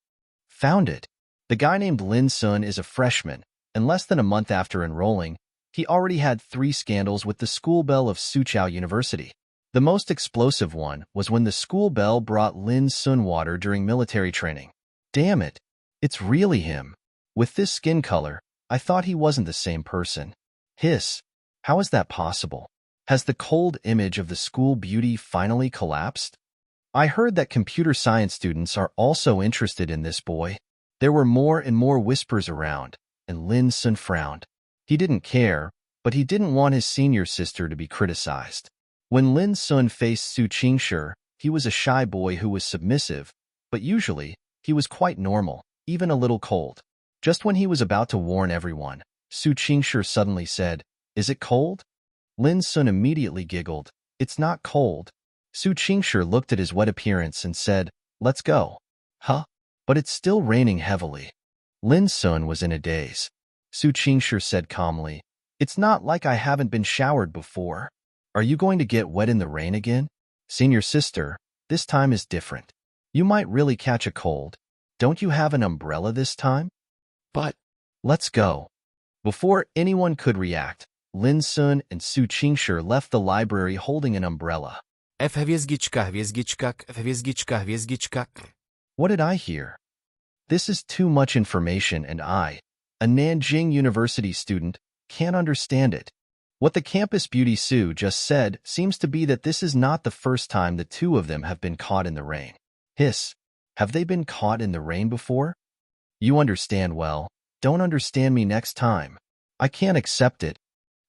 Found it. The guy named Lin Xun is a freshman, and less than a month after enrolling, he already had 3 scandals with the school bell of Suqiao University. The most explosive one was when the school bell brought Lin Xun water during military training. Damn it. It's really him. With this skin color, I thought he wasn't the same person. Hiss. How is that possible? Has the cold image of the school beauty finally collapsed? I heard that computer science students are also interested in this boy. There were more and more whispers around, and Lin Xun frowned. He didn't care, but he didn't want his senior sister to be criticized. When Lin Xun faced Su Qingshi, he was a shy boy who was submissive, but usually, he was quite normal, even a little cold. Just when he was about to warn everyone, Su Qingshi suddenly said, "Is it cold?" Lin Xun immediately giggled. "It's not cold." Su Qingshi looked at his wet appearance and said, "Let's go." Huh? But it's still raining heavily. Lin Xun was in a daze. Su Qingshi said calmly, "It's not like I haven't been showered before. Are you going to get wet in the rain again? Senior sister, this time is different. You might really catch a cold. Don't you have an umbrella this time?" "But..." "Let's go." Before anyone could react, Lin Xun and Su Qingshi left the library holding an umbrella. What did I hear? This is too much information and I, a Nanjing University student, can't understand it. What the campus beauty Su just said seems to be that this is not the first time the two of them have been caught in the rain. Hiss. Have they been caught in the rain before? You understand well. Don't understand me next time. I can't accept it.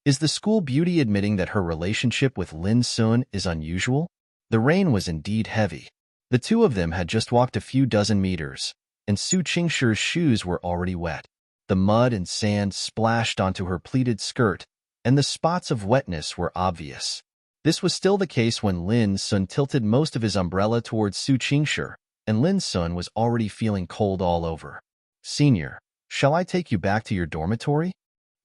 Is the school beauty admitting that her relationship with Lin Xun is unusual? The rain was indeed heavy. The two of them had just walked a few dozen meters, and Su Qingshi's shoes were already wet. The mud and sand splashed onto her pleated skirt, and the spots of wetness were obvious. This was still the case when Lin Xun tilted most of his umbrella towards Su Qingshi, and Lin Xun was already feeling cold all over. Senior, shall I take you back to your dormitory?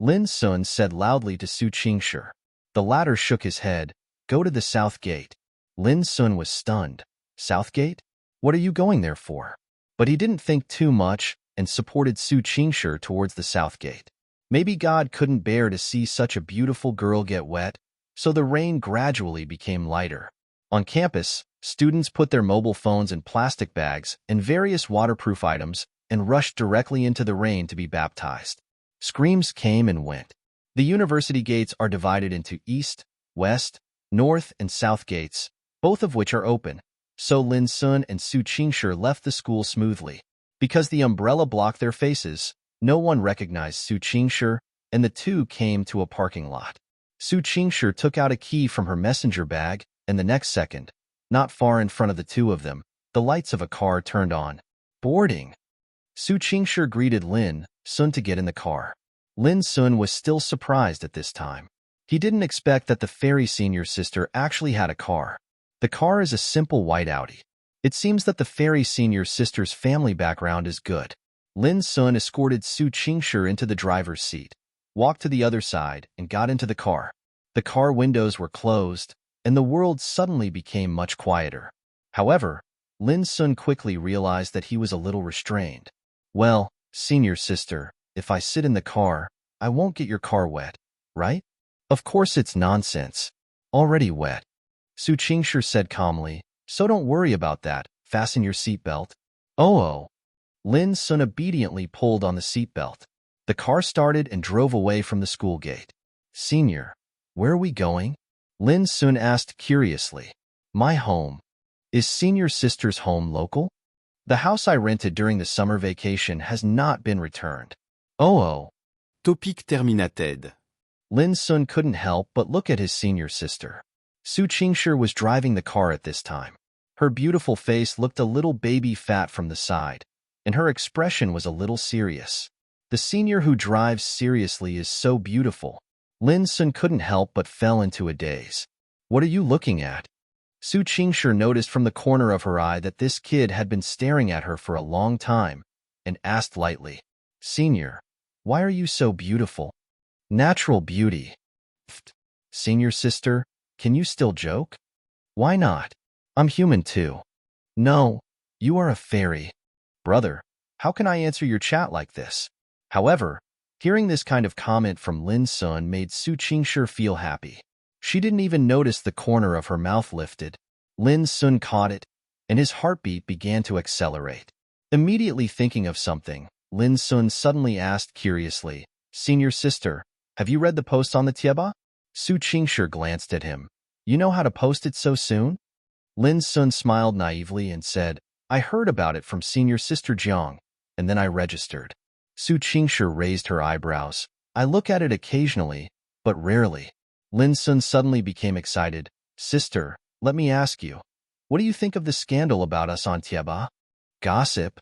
Lin Xun said loudly to Su Qingshi. The latter shook his head. Go to the south gate. Lin Xun was stunned. South gate? What are you going there for? But he didn't think too much and supported Su Qingshi towards the south gate. Maybe God couldn't bear to see such a beautiful girl get wet, so the rain gradually became lighter. On campus, students put their mobile phones in plastic bags and various waterproof items and rushed directly into the rain to be baptized. Screams came and went. The university gates are divided into east, west, north, and south gates, both of which are open, so Lin Xun and Su Qingshi left the school smoothly. Because the umbrella blocked their faces, no one recognized Su Qingshi, and the two came to a parking lot. Su Qingshi took out a key from her messenger bag, and the next second, not far in front of the two of them, the lights of a car turned on. Boarding. Su Qingshi greeted Lin Xun to get in the car. Lin Xun was still surprised at this time. He didn't expect that the fairy senior sister actually had a car. The car is a simple white Audi. It seems that the fairy senior sister's family background is good. Lin Xun escorted Su Qingshi into the driver's seat, walked to the other side, and got into the car. The car windows were closed, and the world suddenly became much quieter. However, Lin Xun quickly realized that he was a little restrained. Well, senior sister, if I sit in the car, I won't get your car wet, right? Of course it's nonsense. Already wet. Su Qingshi said calmly, so don't worry about that. Fasten your seatbelt. Oh. Lin Xun obediently pulled on the seatbelt. The car started and drove away from the school gate. Senior, where are we going? Lin Xun asked curiously. My home. Is senior sister's home local? The house I rented during the summer vacation has not been returned. Oh. Topic terminated. Lin Xun couldn't help but look at his senior sister. Su Qingshi was driving the car at this time. Her beautiful face looked a little baby fat from the side, and her expression was a little serious. The senior who drives seriously is so beautiful. Lin Xun couldn't help but fell into a daze. What are you looking at? Su Qingshi noticed from the corner of her eye that this kid had been staring at her for a long time, and asked lightly, Senior, why are you so beautiful? Natural beauty. Senior sister, can you still joke? Why not? I'm human too. No, you are a fairy. Brother, how can I answer your chat like this? However, hearing this kind of comment from Lin Xun made Su Qingshi feel happy. She didn't even notice the corner of her mouth lifted. Lin Xun caught it, and his heartbeat began to accelerate. Immediately thinking of something, Lin Xun suddenly asked curiously, Senior sister, have you read the post on the Tieba? Su Qingshi glanced at him. You know how to post it so soon? Lin Xun smiled naively and said, I heard about it from senior sister Jiang, and then I registered. Su Qingshi raised her eyebrows. I look at it occasionally, but rarely. Lin Xun suddenly became excited. Sister, let me ask you, what do you think of the scandal about us on Tieba? Gossip?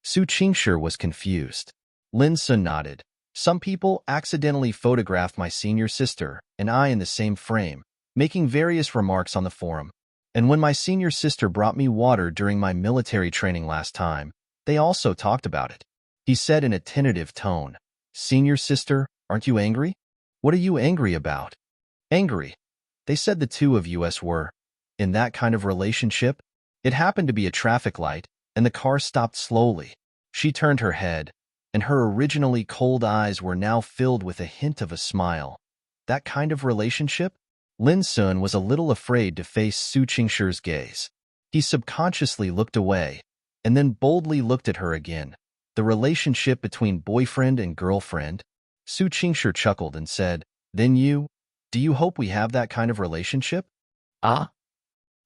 Su Qingshi was confused. Lin Xun nodded. Some people accidentally photographed my senior sister and I in the same frame, making various remarks on the forum. And when my senior sister brought me water during my military training last time, they also talked about it. He said in a tentative tone, Senior sister, aren't you angry? What are you angry about? Angry. They said the two of us were in that kind of relationship. It happened to be a traffic light, and the car stopped slowly. She turned her head, and her originally cold eyes were now filled with a hint of a smile. That kind of relationship? Lin Xun was a little afraid to face Su Qingshi's gaze. He subconsciously looked away, and then boldly looked at her again. The relationship between boyfriend and girlfriend? Su Qingshi chuckled and said, Then do you hope we have that kind of relationship? Ah?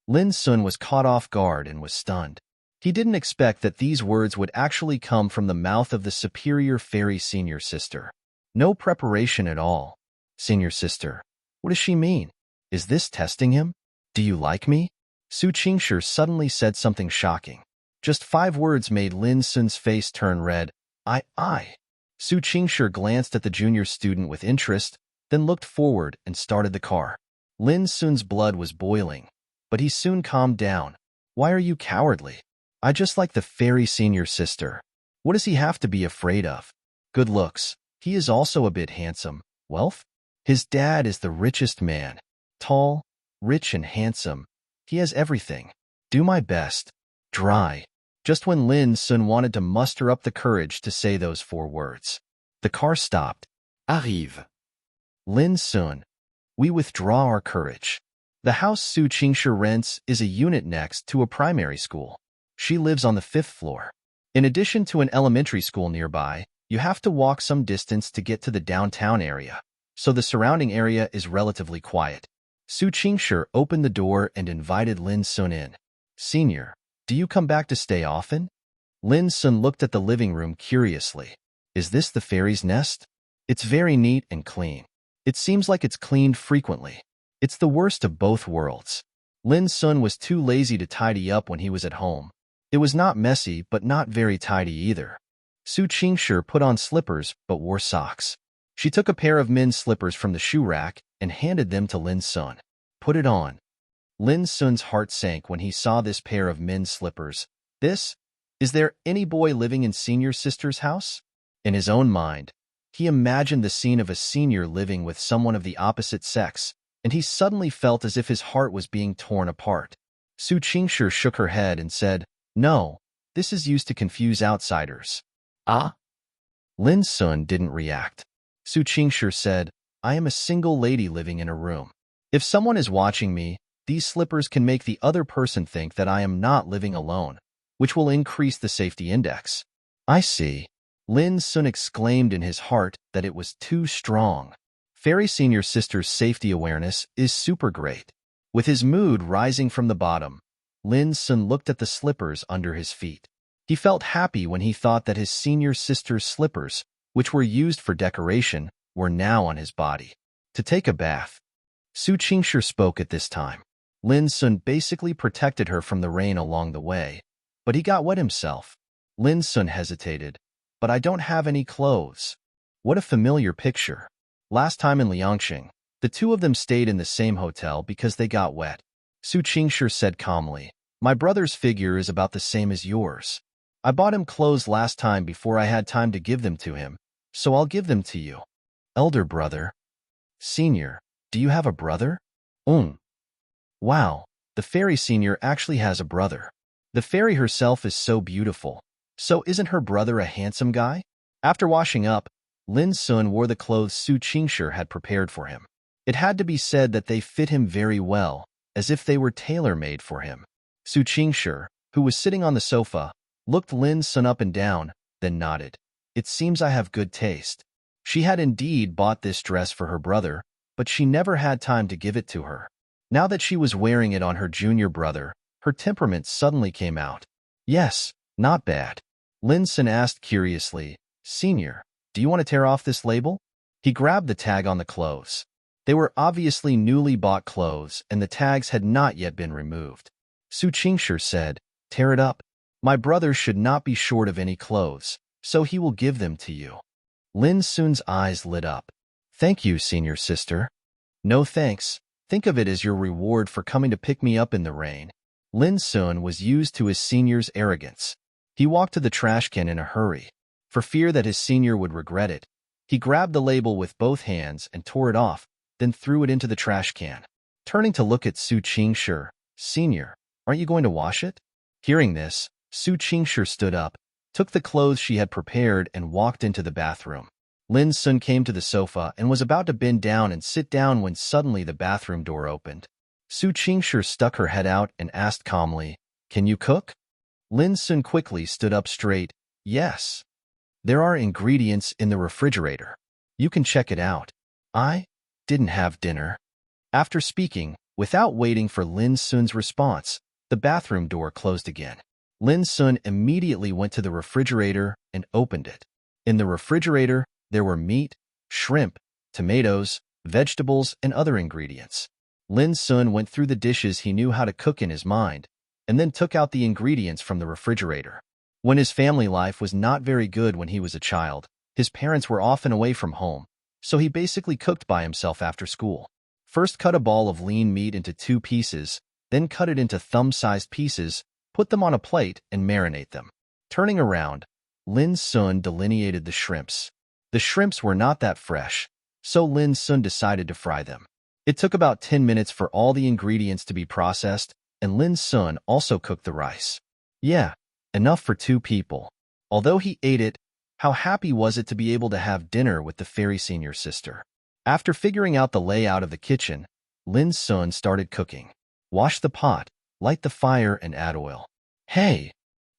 Lin Xun was caught off guard and was stunned. He didn't expect that these words would actually come from the mouth of the superior fairy senior sister. No preparation at all. Senior sister, what does she mean? Is this testing him? Do you like me? Su Qingshi suddenly said something shocking. Just 5 words made Lin Xun's face turn red. I. Su Qingshi glanced at the junior student with interest, then looked forward and started the car. Lin Xun's blood was boiling, but he soon calmed down. Why are you cowardly? I just like the fairy senior sister. What does he have to be afraid of? Good looks. He is also a bit handsome. Wealth? His dad is the richest man. Tall, rich and handsome. He has everything. Do my best. Dry. Just when Lin Xun wanted to muster up the courage to say those 4 words. The car stopped. Arrive. Lin Xun. We withdraw our courage. The house Su Qingshi rents is a unit next to a primary school. She lives on the 5th floor. In addition to an elementary school nearby, you have to walk some distance to get to the downtown area, so the surrounding area is relatively quiet. Su Qingshi opened the door and invited Lin Xun in. Senior, do you come back to stay often? Lin Xun looked at the living room curiously. Is this the fairy's nest? It's very neat and clean. It seems like it's cleaned frequently. It's the worst of both worlds. Lin Xun was too lazy to tidy up when he was at home. It was not messy, but not very tidy either. Su Qingshi put on slippers but wore socks. She took a pair of men's slippers from the shoe rack and handed them to Lin Xun. Put it on. Lin Xun's heart sank when he saw this pair of men's slippers. Is there any boy living in Senior's sister's house? In his own mind, he imagined the scene of a senior living with someone of the opposite sex, and he suddenly felt as if his heart was being torn apart. Su Qingshi shook her head and said, No, this is used to confuse outsiders. Ah? Lin Xun didn't react. Su Qingshi said, I am a single lady living in a room. If someone is watching me, these slippers can make the other person think that I am not living alone, which will increase the safety index. I see. Lin Xun exclaimed in his heart that it was too strong. Fairy Senior Sister's safety awareness is super great. With his mood rising from the bottom, Lin Xun looked at the slippers under his feet. He felt happy when he thought that his senior sister's slippers, which were used for decoration, were now on his body. To take a bath. Su Qingshi spoke at this time. Lin Xun basically protected her from the rain along the way, but he got wet himself. Lin Xun hesitated. But I don't have any clothes. What a familiar picture. Last time in Liangqing, the two of them stayed in the same hotel because they got wet. Su Qingshi said calmly, My brother's figure is about the same as yours. I bought him clothes last time before I had time to give them to him, so I'll give them to you. Elder brother. Senior, do you have a brother? Wow, the fairy senior actually has a brother. The fairy herself is so beautiful. So isn't her brother a handsome guy? After washing up, Lin Xun wore the clothes Su Qingshi had prepared for him. It had to be said that they fit him very well, as if they were tailor-made for him. Su Qingshi, who was sitting on the sofa, looked Lin Xun up and down, then nodded. It seems I have good taste. She had indeed bought this dress for her brother, but she never had time to give it to her. Now that she was wearing it on her junior brother, her temperament suddenly came out. Yes, not bad. Lin Xun asked curiously, Senior, do you want to tear off this label? He grabbed the tag on the clothes. They were obviously newly bought clothes, and the tags had not yet been removed. Su Qingshi said, Tear it up. My brother should not be short of any clothes, so he will give them to you. Lin Xun's eyes lit up. Thank you, senior sister. No thanks. Think of it as your reward for coming to pick me up in the rain. Lin Xun was used to his senior's arrogance. He walked to the trash can in a hurry. For fear that his senior would regret it, he grabbed the label with both hands and tore it off, then threw it into the trash can. Turning to look at Su Qingshi, Senior, aren't you going to wash it? Hearing this, Su Qingshi stood up, took the clothes she had prepared and walked into the bathroom. Lin Xun came to the sofa and was about to bend down and sit down when suddenly the bathroom door opened. Su Qingshi stuck her head out and asked calmly, Can you cook? Lin Xun quickly stood up straight. Yes. There are ingredients in the refrigerator. You can check it out. I didn't have dinner. After speaking, without waiting for Lin Xun's response, the bathroom door closed again. Lin Xun immediately went to the refrigerator and opened it. In the refrigerator, there were meat, shrimp, tomatoes, vegetables, and other ingredients. Lin Xun went through the dishes he knew how to cook in his mind, and then took out the ingredients from the refrigerator. When his family life was not very good when he was a child, his parents were often away from home, so he basically cooked by himself after school. First cut a ball of lean meat into 2 pieces, then cut it into thumb-sized pieces, put them on a plate, and marinate them. Turning around, Lin Xun delineated the shrimps. The shrimps were not that fresh, so Lin Xun decided to fry them. It took about 10 minutes for all the ingredients to be processed, and Lin Xun also cooked the rice. Yeah, enough for 2 people. Although he ate it, how happy was it to be able to have dinner with the fairy senior sister? After figuring out the layout of the kitchen, Lin Xun started cooking. Wash the pot, light the fire, and add oil. Hey!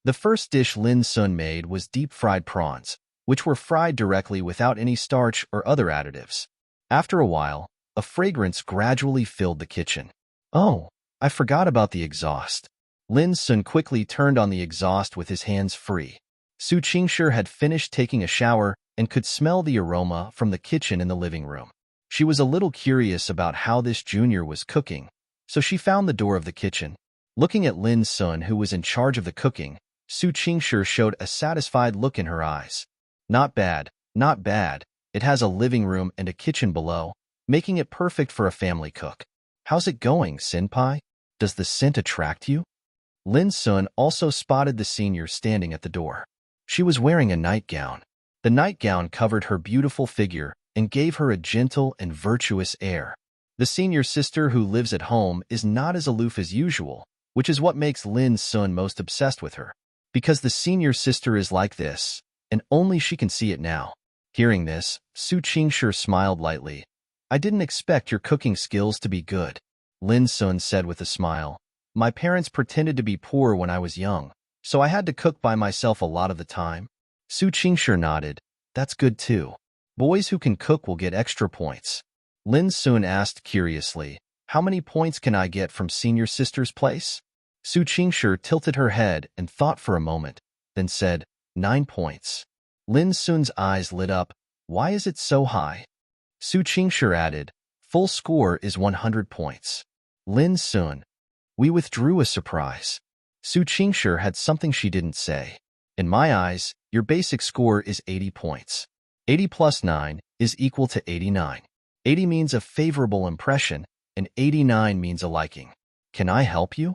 The first dish Lin Xun made was deep-fried prawns, which were fried directly without any starch or other additives. After a while, a fragrance gradually filled the kitchen. Oh, I forgot about the exhaust. Lin Xun quickly turned on the exhaust with his hands free. Su Qingshi had finished taking a shower and could smell the aroma from the kitchen in the living room. She was a little curious about how this junior was cooking, so she found the door of the kitchen. Looking at Lin Xun, who was in charge of the cooking, Su Qingshi showed a satisfied look in her eyes. Not bad, not bad. It has a living room and a kitchen below, making it perfect for a family cook. How's it going, Senpai? Does the scent attract you? Lin Xun also spotted the senior standing at the door. She was wearing a nightgown. The nightgown covered her beautiful figure and gave her a gentle and virtuous air. The senior sister who lives at home is not as aloof as usual, which is what makes Lin Xun most obsessed with her. Because the senior sister is like this, and only she can see it now. Hearing this, Su Qingshi smiled lightly. I didn't expect your cooking skills to be good, Lin Xun said with a smile. My parents pretended to be poor when I was young, so I had to cook by myself a lot of the time. Su Qingshi nodded. That's good too. Boys who can cook will get extra points. Lin Xun asked curiously, how many points can I get from senior sister's place? Su Qingshi tilted her head and thought for a moment, then said, 9 points. Lin Xun's eyes lit up. Why is it so high? Su Qingshi added, full score is 100 points. Lin Xun. We withdrew a surprise. Su Qingshi had something she didn't say. In my eyes, your basic score is 80 points. 80 plus 9 is equal to 89. 80 means a favorable impression, and 89 means a liking. Can I help you?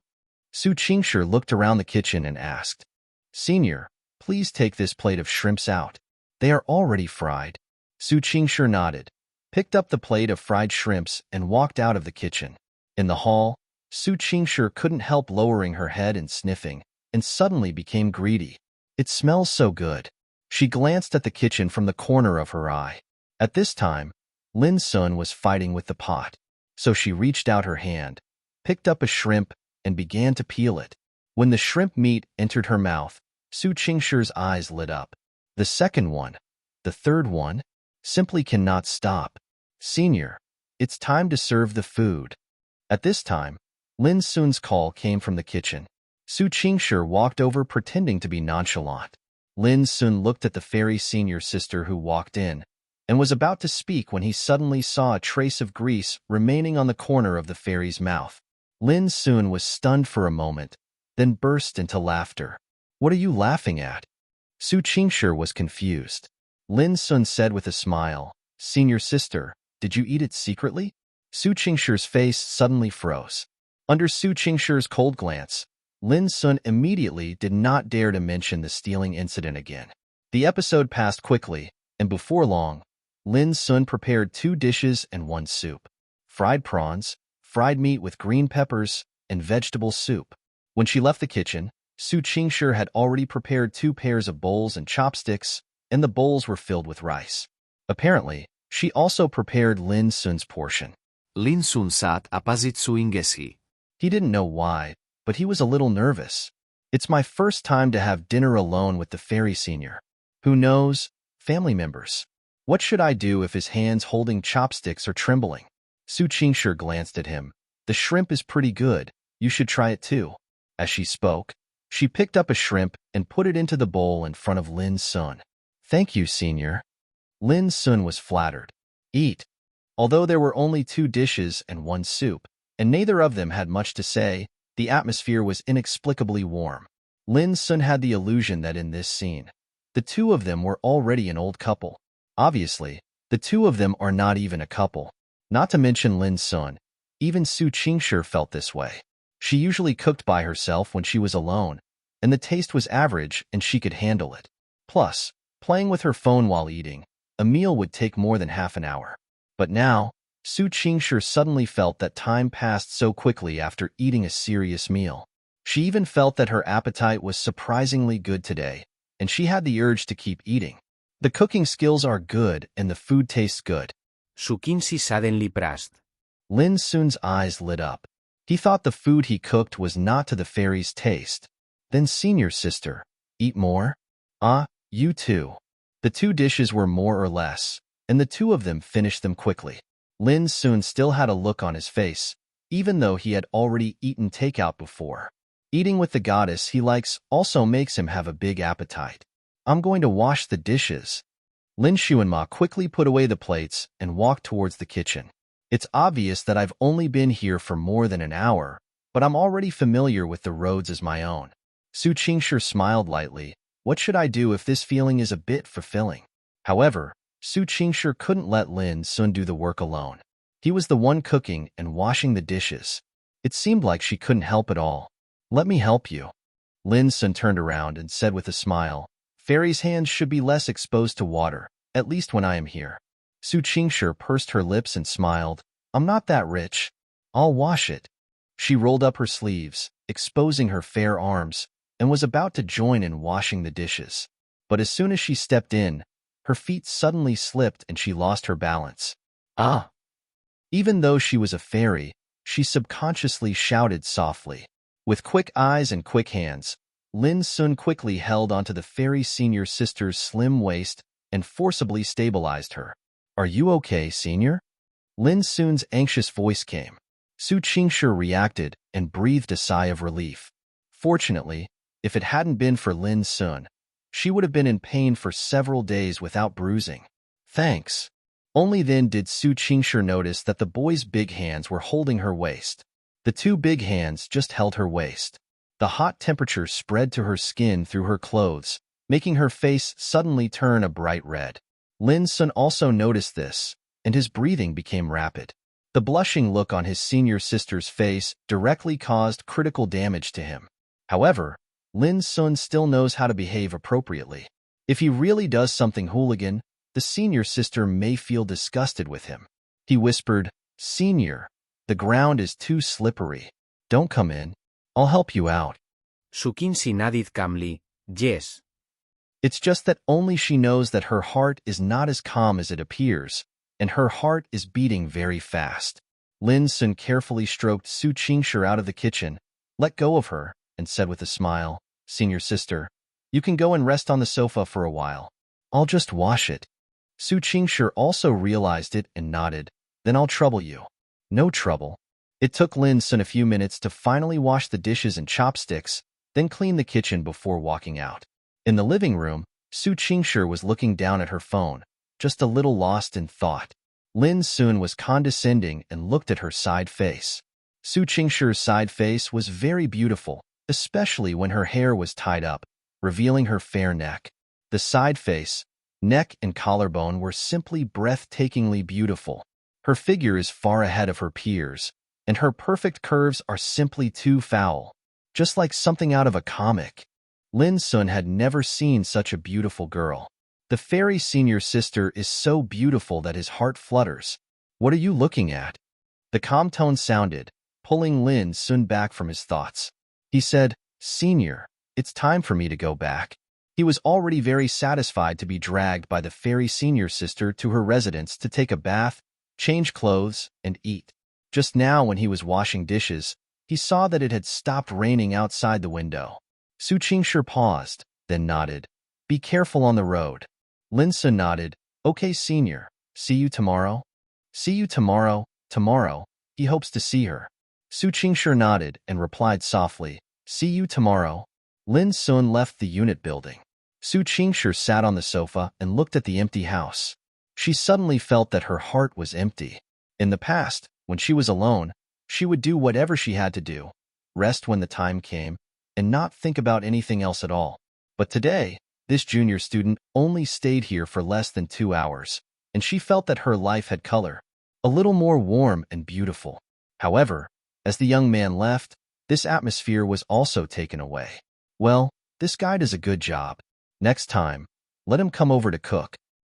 Su Qingshi looked around the kitchen and asked, Senior, please take this plate of shrimps out. They are already fried. Su Qingshi nodded, picked up the plate of fried shrimps, and walked out of the kitchen. In the hall, Su Qingshi couldn't help lowering her head and sniffing, and suddenly became greedy. It smells so good. She glanced at the kitchen from the corner of her eye. At this time, Lin Xun was fighting with the pot, so she reached out her hand, picked up a shrimp, and began to peel it. When the shrimp meat entered her mouth, Su Qingshi's eyes lit up. The second one, the third one, simply cannot stop. Senior, it's time to serve the food. At this time, Lin Xun's call came from the kitchen. Su Qingshi walked over pretending to be nonchalant. Lin Xun looked at the fairy senior sister who walked in, and was about to speak when he suddenly saw a trace of grease remaining on the corner of the fairy's mouth. Lin Xun was stunned for a moment, then burst into laughter. What are you laughing at? Su Qingshi was confused. Lin Xun said with a smile, Senior sister, did you eat it secretly? Su Qingshi's face suddenly froze. Under Su Qingshi's cold glance, Lin Xun immediately did not dare to mention the stealing incident again. The episode passed quickly, and before long, Lin Xun prepared 2 dishes and 1 soup. Fried prawns, fried meat with green peppers, and vegetable soup. When she left the kitchen, Su Qingshi had already prepared 2 pairs of bowls and chopsticks, and the bowls were filled with rice. Apparently, she also prepared Lin Xun's portion. Lin Xun sat apasit su ingesi. He didn't know why, but he was a little nervous. It's my first time to have dinner alone with the fairy senior. Who knows? Family members. What should I do if his hands holding chopsticks are trembling? Su Qingshi glanced at him. The shrimp is pretty good. You should try it too. As she spoke, she picked up a shrimp and put it into the bowl in front of Lin Xun. Thank you, senior. Lin Xun was flattered. Eat. Although there were only 2 dishes and 1 soup, and neither of them had much to say, the atmosphere was inexplicably warm. Lin Xun had the illusion that in this scene, the 2 of them were already an old couple. Obviously, the 2 of them are not even a couple. Not to mention Lin Xun, even Su Qingshi felt this way. She usually cooked by herself when she was alone, and the taste was average and she could handle it. Plus, playing with her phone while eating, a meal would take more than half an hour. But now, Su Qingshi suddenly felt that time passed so quickly after eating a serious meal. She even felt that her appetite was surprisingly good today, and she had the urge to keep eating. The cooking skills are good and the food tastes good. Su Qingshi suddenly pressed. Lin Xun's eyes lit up. He thought the food he cooked was not to the fairy's taste. Then senior sister, eat more? Ah, you too. The two dishes were more or less, and the two of them finished them quickly. Lin Xun still had a look on his face, even though he had already eaten takeout before. Eating with the goddess he likes also makes him have a big appetite. I'm going to wash the dishes. Lin Xuanma quickly put away the plates and walked towards the kitchen. It's obvious that I've only been here for more than an hour, but I'm already familiar with the roads as my own. Su Qingshi smiled lightly. What should I do if this feeling is a bit fulfilling? However, Su Qingshi couldn't let Lin Xun do the work alone. He was the one cooking and washing the dishes. It seemed like she couldn't help at all. Let me help you. Lin Xun turned around and said with a smile, Fairy's hands should be less exposed to water, at least when I am here. Su Qingshi pursed her lips and smiled. I'm not that rich. I'll wash it. She rolled up her sleeves, exposing her fair arms, and was about to join in washing the dishes. But as soon as she stepped in, her feet suddenly slipped and she lost her balance. Ah! Even though she was a fairy, she subconsciously shouted softly. With quick eyes and quick hands, Lin Xun quickly held onto the fairy senior sister's slim waist and forcibly stabilized her. Are you okay, senior? Lin Xun's anxious voice came. Su Qingshi reacted and breathed a sigh of relief. Fortunately, if it hadn't been for Lin Xun, she would have been in pain for several days without bruising. Thanks. Only then did Su Qingshi notice that the boy's big hands were holding her waist. The two big hands just held her waist. The hot temperature spread to her skin through her clothes, making her face suddenly turn a bright red. Lin Xun also noticed this, and his breathing became rapid. The blushing look on his senior sister's face directly caused critical damage to him. However, Lin Xun still knows how to behave appropriately. If he really does something hooligan, the senior sister may feel disgusted with him. He whispered, Senior, the ground is too slippery. Don't come in. I'll help you out. Su Qingshi nodded calmly. Yes. It's just that only she knows that her heart is not as calm as it appears, and her heart is beating very fast. Lin Xun carefully stroked Su Qingshi out of the kitchen, let go of her, and said with a smile, Senior sister, you can go and rest on the sofa for a while. I'll just wash it. Su Qingshi also realized it and nodded. Then I'll trouble you. No trouble. It took Lin Xun a few minutes to finally wash the dishes and chopsticks, then clean the kitchen before walking out. In the living room, Su Qingshi was looking down at her phone, just a little lost in thought. Lin Xun was condescending and looked at her side face. Su Qingshi's side face was very beautiful, especially when her hair was tied up, revealing her fair neck. The side face, neck, and collarbone were simply breathtakingly beautiful. Her figure is far ahead of her peers, and her perfect curves are simply too foul, just like something out of a comic. Lin Xun had never seen such a beautiful girl. The fairy senior sister is so beautiful that his heart flutters. What are you looking at? The calm tone sounded, pulling Lin Xun back from his thoughts. He said, Senior, it's time for me to go back. He was already very satisfied to be dragged by the fairy senior sister to her residence to take a bath, change clothes, and eat. Just now when he was washing dishes, he saw that it had stopped raining outside the window. Su Qingshi paused, then nodded. Be careful on the road. Lin Xun nodded. Okay, senior. See you tomorrow? See you tomorrow. Tomorrow. He hopes to see her. Su Qingshi nodded and replied softly. See you tomorrow. Lin Xun left the unit building. Su Qingshi sat on the sofa and looked at the empty house. She suddenly felt that her heart was empty. In the past, when she was alone, she would do whatever she had to do, rest when the time came, and not think about anything else at all. But today, this junior student only stayed here for less than 2 hours, and she felt that her life had color, a little more warm and beautiful. However, as the young man left, this atmosphere was also taken away. Well, this guy does a good job. Next time, Let him come over to cook.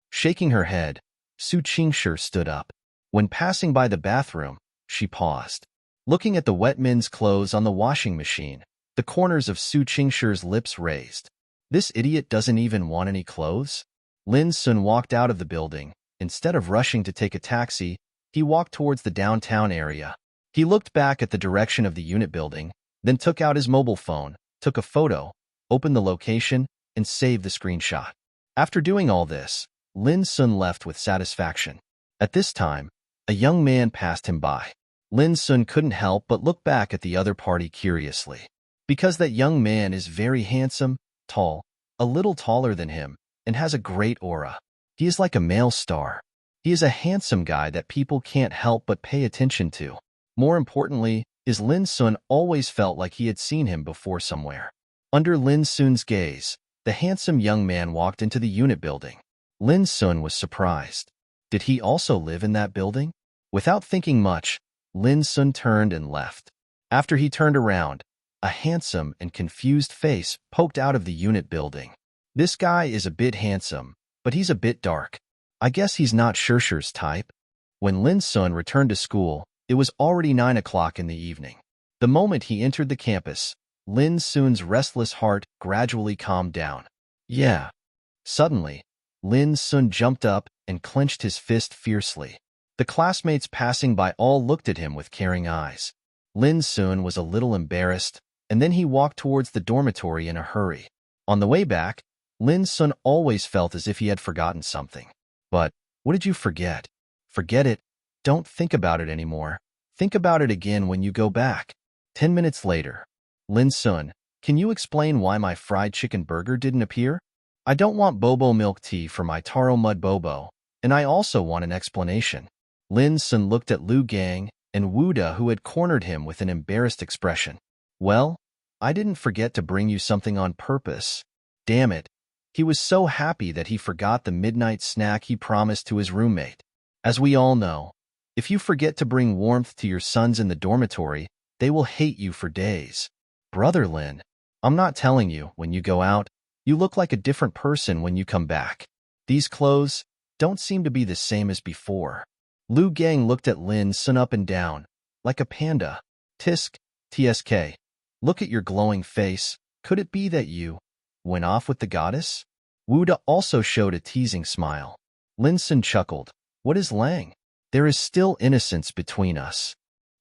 Shaking her head, Su Qingshi stood up. When passing by the bathroom, she paused. Looking at the wet men's clothes on the washing machine, the corners of Su Qingshi's lips raised. This idiot doesn't even want any clothes? Lin Xun walked out of the building. Instead of rushing to take a taxi, he walked towards the downtown area. He looked back at the direction of the unit building, then took out his mobile phone, took a photo, opened the location, and saved the screenshot. After doing all this, Lin Xun left with satisfaction. At this time, a young man passed him by. Lin Xun couldn't help but look back at the other party curiously. Because that young man is very handsome, tall, a little taller than him, and has a great aura. He is like a male star. He is a handsome guy that people can't help but pay attention to. More importantly, Lin Xun always felt like he had seen him before somewhere. Under Lin Xun's gaze, the handsome young man walked into the unit building. Lin Xun was surprised. Did he also live in that building? Without thinking much, Lin Xun turned and left. After he turned around, a handsome and confused face poked out of the unit building. This guy is a bit handsome, but he's a bit dark. I guess he's not Shishi's type. When Lin Xun returned to school, it was already 9 o'clock in the evening. The moment he entered the campus, Lin Xun's restless heart gradually calmed down. Yeah. Suddenly, Lin Xun jumped up and clenched his fist fiercely. The classmates passing by all looked at him with caring eyes. Lin Xun was a little embarrassed, and then he walked towards the dormitory in a hurry. On the way back, Lin Xun always felt as if he had forgotten something. But, what did you forget? Forget it. Don't think about it anymore. Think about it again when you go back. 10 minutes later. Lin Xun, can you explain why my fried chicken burger didn't appear? I don't want bobo milk tea for my taro mud bobo, and I also want an explanation. Lin Xun looked at Lu Gang and Wu Da, who had cornered him with an embarrassed expression. Well, I didn't forget to bring you something on purpose. Damn it. He was so happy that he forgot the midnight snack he promised to his roommate. As we all know, if you forget to bring warmth to your sons in the dormitory, they will hate you for days. Brother Lin, I'm not telling you, when you go out, you look like a different person when you come back. These clothes don't seem to be the same as before. Lu Gang looked at Lin Xun up and down, like a panda. Tisk, TSK. Look at your glowing face. Could it be that you went off with the goddess? Wu Da also showed a teasing smile. Lin Xun chuckled. What is Lang? There is still innocence between us.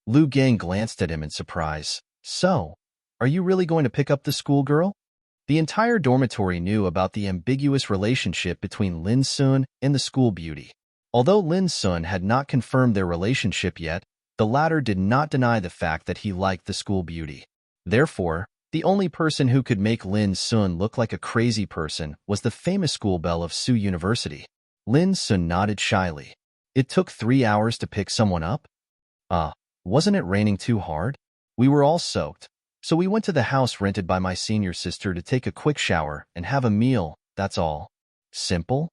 Lu Gang glanced at him in surprise. So, are you really going to pick up the schoolgirl? The entire dormitory knew about the ambiguous relationship between Lin Xun and the school beauty. Although Lin Xun had not confirmed their relationship yet, the latter did not deny the fact that he liked the school beauty. Therefore, the only person who could make Lin Xun look like a crazy person was the famous school belle of Su University. Lin Xun nodded shyly. It took 3 hours to pick someone up? Wasn't it raining too hard? We were all soaked, so we went to the house rented by my senior sister to take a quick shower and have a meal, that's all. Simple?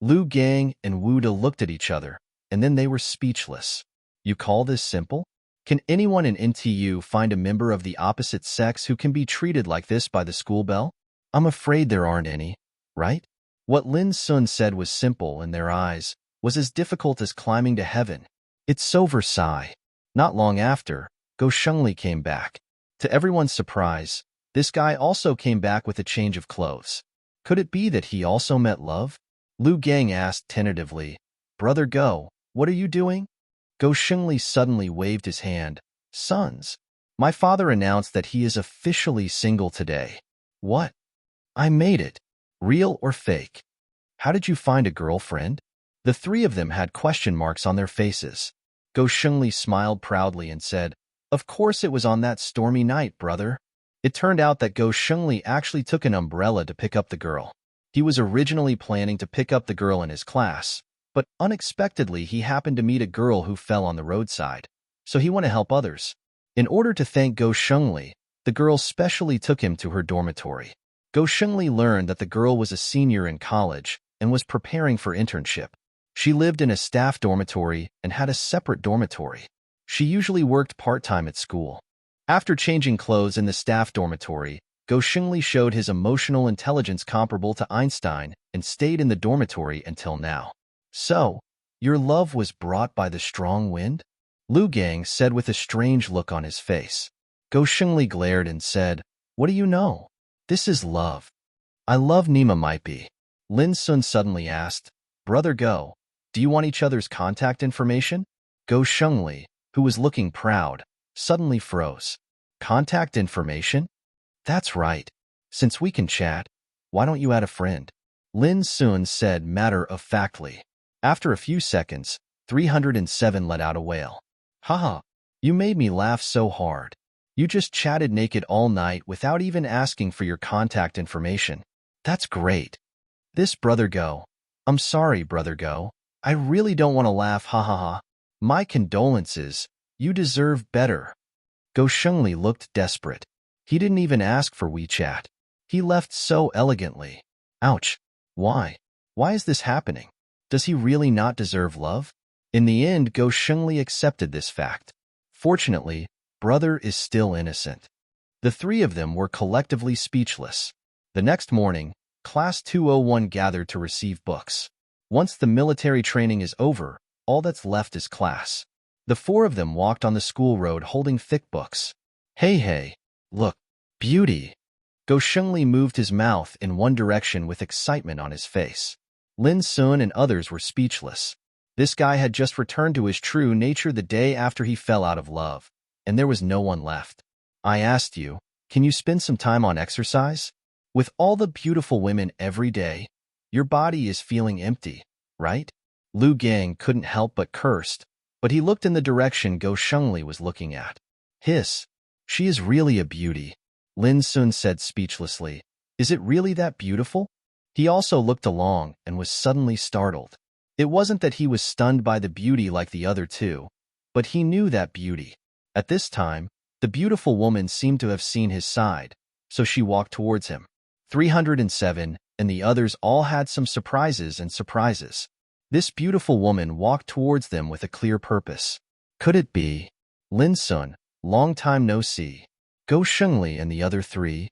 Lu Gang and Wu Da looked at each other, and then they were speechless. You call this simple? Can anyone in NTU find a member of the opposite sex who can be treated like this by the school belle? I'm afraid there aren't any, right? What Lin Xun said was simple in their eyes, was as difficult as climbing to heaven. It's so Versailles. Not long after, Go Shengli came back. To everyone's surprise, this guy also came back with a change of clothes. Could it be that he also met love? Lu Gang asked tentatively, Brother Go, what are you doing? Go Shengli suddenly waved his hand. Sons, my father announced that he is officially single today. What? I made it. Real or fake? How did you find a girlfriend? The three of them had question marks on their faces. Go Shengli smiled proudly and said, Of course it was on that stormy night, brother. It turned out that Go Shengli actually took an umbrella to pick up the girl. He was originally planning to pick up the girl in his class, but unexpectedly he happened to meet a girl who fell on the roadside, so he went to help others. In order to thank Go Shengli, the girl specially took him to her dormitory. Go Shengli learned that the girl was a senior in college and was preparing for internship. She lived in a staff dormitory and had a separate dormitory. She usually worked part-time at school. After changing clothes in the staff dormitory, Go Shengli showed his emotional intelligence comparable to Einstein and stayed in the dormitory until now. So, your love was brought by the strong wind? Lu Gang said with a strange look on his face. Go Shengli glared and said, What do you know? This is love. I love Nima might be. Lin Xun suddenly asked, Brother Go, do you want each other's contact information? Go Shengli, who was looking proud, suddenly froze. Contact information? That's right. Since we can chat, why don't you add a friend? Lin Xun said matter-of-factly. After a few seconds, 307 let out a wail. Haha, you made me laugh so hard. You just chatted naked all night without even asking for your contact information. That's great. This Brother Go. I'm sorry, Brother Go. I really don't want to laugh, ha ha ha. My condolences. You deserve better. Go Shengli looked desperate. He didn't even ask for WeChat. He left so elegantly. Ouch. Why? Why is this happening? Does he really not deserve love? In the end, Go Shengli accepted this fact. Fortunately, Brother is still innocent. The three of them were collectively speechless. The next morning, Class 201 gathered to receive books. Once the military training is over, all that's left is class. The four of them walked on the school road holding thick books. Hey, look, beauty. Go Shengli moved his mouth in one direction with excitement on his face. Lin Xun and others were speechless. This guy had just returned to his true nature the day after he fell out of love, and there was no one left. I asked you, can you spend some time on exercise? With all the beautiful women every day, your body is feeling empty, right? Lu Gang couldn't help but cursed, but he looked in the direction Go Shengli was looking at. Hiss. She is really a beauty. Lin Xun said speechlessly. Is it really that beautiful? He also looked along and was suddenly startled. It wasn't that he was stunned by the beauty like the other two, but he knew that beauty. At this time, the beautiful woman seemed to have seen his side, so she walked towards him. 307 and the others all had some surprises and surprises. This beautiful woman walked towards them with a clear purpose. Could it be? Lin Xun, long time no see. Go Shengli and the other three.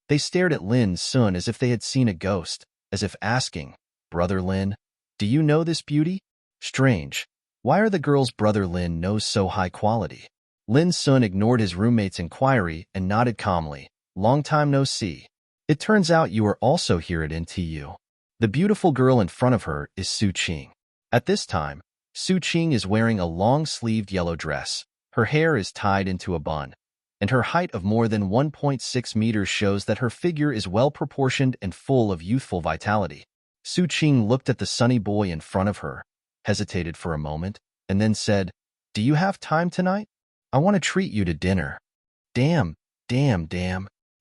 They stared at Lin Xun as if they had seen a ghost, as if asking, Brother Lin, do you know this beauty? Strange. Why are the girls Brother Lin knows so high quality? Lin Xun ignored his roommate's inquiry and nodded calmly. Long time no see. It turns out you are also here at NTU. The beautiful girl in front of her is Su Qing. At this time, Su Qing is wearing a long-sleeved yellow dress. Her hair is tied into a bun, and her height of more than 1.6 meters shows that her figure is well-proportioned and full of youthful vitality. Su Qing looked at the sunny boy in front of her, hesitated for a moment, and then said, Do you have time tonight? I want to treat you to dinner. Damn.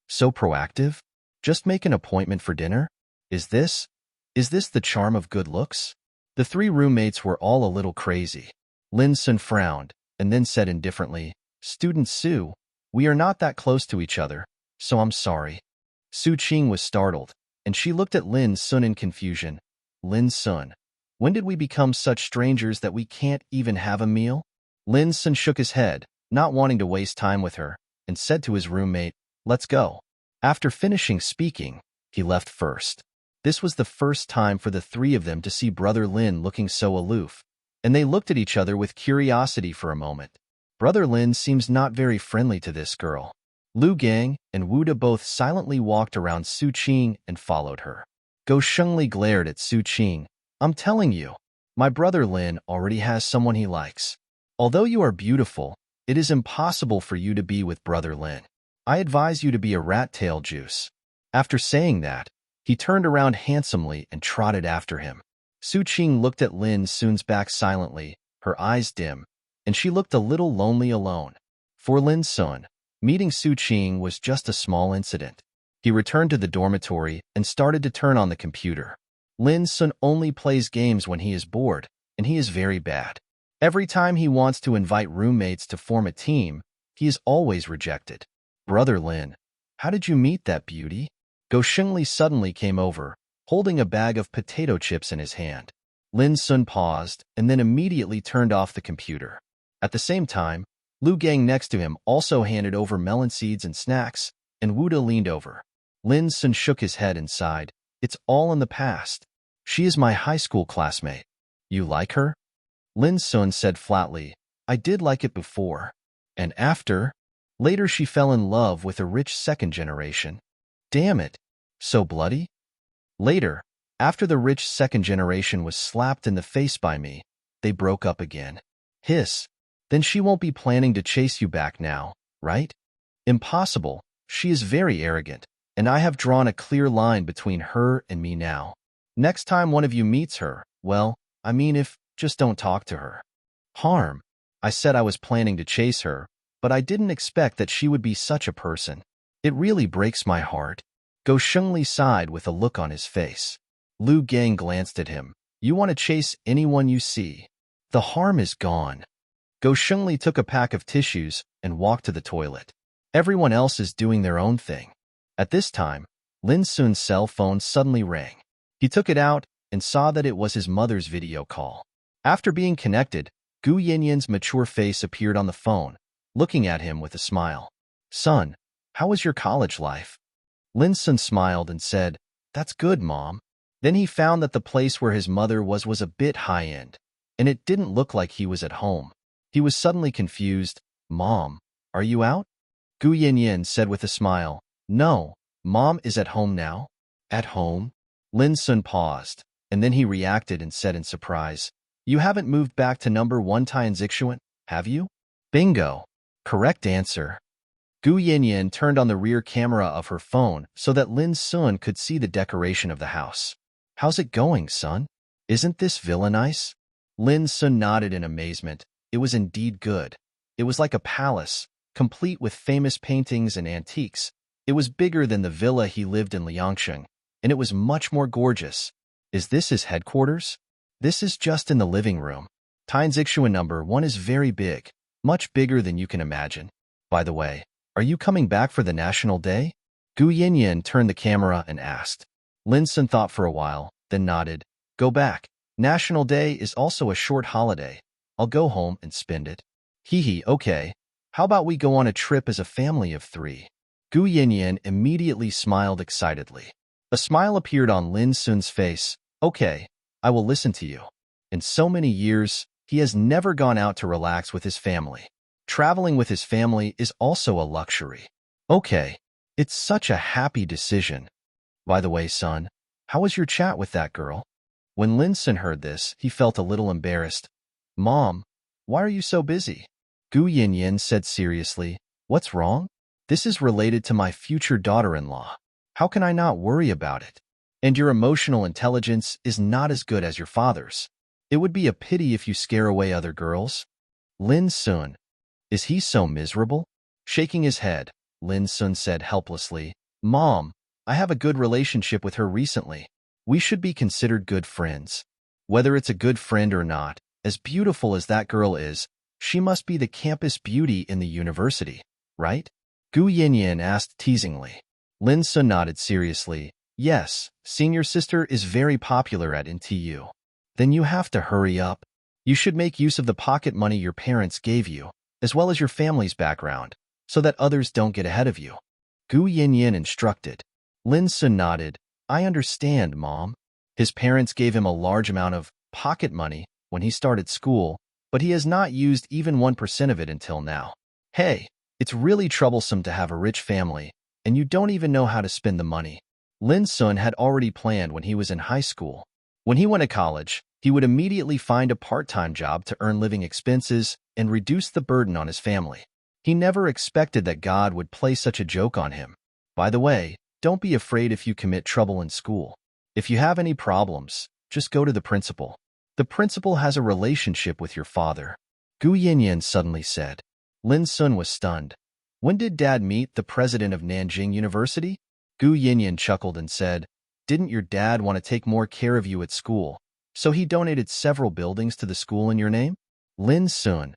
So proactive? Just make an appointment for dinner? Is this the charm of good looks? The three roommates were all a little crazy. Lin Xun frowned, and then said indifferently, Student Su, we are not that close to each other, so I'm sorry. Su Qing was startled, and she looked at Lin Xun in confusion. Lin Xun, when did we become such strangers that we can't even have a meal? Lin Xun shook his head, not wanting to waste time with her, and said to his roommate, Let's go. After finishing speaking, he left first. This was the first time for the three of them to see Brother Lin looking so aloof, and they looked at each other with curiosity for a moment. Brother Lin seems not very friendly to this girl. Lu Gang and Wu Da both silently walked around Su Qing and followed her. Go Shengli glared at Su Qing. I'm telling you, my brother Lin already has someone he likes. Although you are beautiful, it is impossible for you to be with Brother Lin. I advise you to be a rat tail juice. After saying that, he turned around handsomely and trotted after him. Su Qing looked at Lin Xun's back silently, her eyes dim, and she looked a little lonely alone. For Lin Xun, meeting Su Qing was just a small incident. He returned to the dormitory and started to turn on the computer. Lin Xun only plays games when he is bored, and he is very bad. Every time he wants to invite roommates to form a team, he is always rejected. Brother Lin, how did you meet that beauty? Go Shengli suddenly came over, holding a bag of potato chips in his hand. Lin Xun paused and then immediately turned off the computer. At the same time, Lu Gang next to him also handed over melon seeds and snacks, and Wuda leaned over. Lin Xun shook his head and sighed. It's all in the past. She is my high school classmate. You like her? Lin Xun said flatly, I did like it before. And after? Later she fell in love with a rich second generation. Damn it. So bloody? Later, after the rich second generation was slapped in the face by me, they broke up again. Hiss. Then she won't be planning to chase you back now, right? Impossible. She is very arrogant, and I have drawn a clear line between her and me now. Next time one of you meets her, well, I mean if, just don't talk to her. Harm. I said I was planning to chase her, but I didn't expect that she would be such a person. It really breaks my heart. Go Shengli sighed with a look on his face. Lu Gang glanced at him. You want to chase anyone you see. The harm is gone. Go Shengli took a pack of tissues and walked to the toilet. Everyone else is doing their own thing. At this time, Lin Xun's cell phone suddenly rang. He took it out and saw that it was his mother's video call. After being connected, Gu Yanyan's mature face appeared on the phone, looking at him with a smile. Son, how was your college life? Lin Xun smiled and said, That's good, Mom. Then he found that the place where his mother was a bit high-end, and it didn't look like he was at home. He was suddenly confused. Mom, are you out? Gu Yanyan said with a smile, No, Mom is at home now. At home? Lin Xun paused, and then he reacted and said in surprise, You haven't moved back to number 1 Tianzixuan, have you? Bingo. Correct answer. Gu Yanyan turned on the rear camera of her phone so that Lin Xun could see the decoration of the house. How's it going, son? Isn't this villa nice? Lin Xun nodded in amazement. It was indeed good. It was like a palace, complete with famous paintings and antiques. It was bigger than the villa he lived in Liangsheng, and it was much more gorgeous. Is this his headquarters? This is just in the living room. Tianzixuan number 1 is very big, much bigger than you can imagine. By the way, are you coming back for the National Day? Gu Yanyan turned the camera and asked. Lin Xun thought for a while, then nodded. Go back. National Day is also a short holiday. I'll go home and spend it. Hee, okay. How about we go on a trip as a family of 3? Gu Yanyan immediately smiled excitedly. A smile appeared on Lin Xun's face. Okay, I will listen to you. In so many years, he has never gone out to relax with his family. Traveling with his family is also a luxury. Okay, it's such a happy decision. By the way, son, how was your chat with that girl? When Lin Xun heard this, he felt a little embarrassed. Mom, why are you so busy? Gu Yanyan said seriously, What's wrong? This is related to my future daughter-in-law. How can I not worry about it? And your emotional intelligence is not as good as your father's. It would be a pity if you scare away other girls. Lin Xun. Is he so miserable? Shaking his head, Lin Xun said helplessly, Mom, I have a good relationship with her recently. We should be considered good friends. Whether it's a good friend or not, as beautiful as that girl is, she must be the campus beauty in the university, right? Gu Yanyan asked teasingly. Lin Xun nodded seriously. Yes, senior sister is very popular at NTU. Then you have to hurry up. You should make use of the pocket money your parents gave you, as well as your family's background, so that others don't get ahead of you. Gu Yanyan instructed. Lin Xun nodded. I understand, Mom. His parents gave him a large amount of pocket money when he started school, but he has not used even 1% of it until now. Hey, it's really troublesome to have a rich family, and you don't even know how to spend the money. Lin Xun had already planned when he was in high school. When he went to college, he would immediately find a part-time job to earn living expenses and reduce the burden on his family. He never expected that God would play such a joke on him. By the way, don't be afraid if you commit trouble in school. If you have any problems, just go to the principal. The principal has a relationship with your father. Gu Yanyan suddenly said. Lin Xun was stunned. When did Dad meet the president of Nanjing University? Gu Yanyan chuckled and said, Didn't your dad want to take more care of you at school, so he donated several buildings to the school in your name? Lin Xun.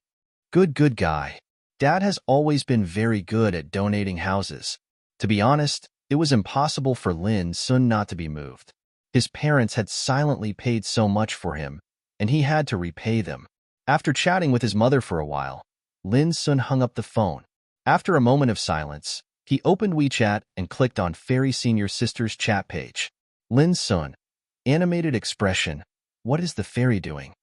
Good guy. Dad has always been very good at donating houses. To be honest, it was impossible for Lin Xun not to be moved. His parents had silently paid so much for him, and he had to repay them. After chatting with his mother for a while, Lin Xun hung up the phone. After a moment of silence, He opened WeChat and clicked on Fairy Senior Sister's chat page. Lin Xun. Animated expression. What is the fairy doing?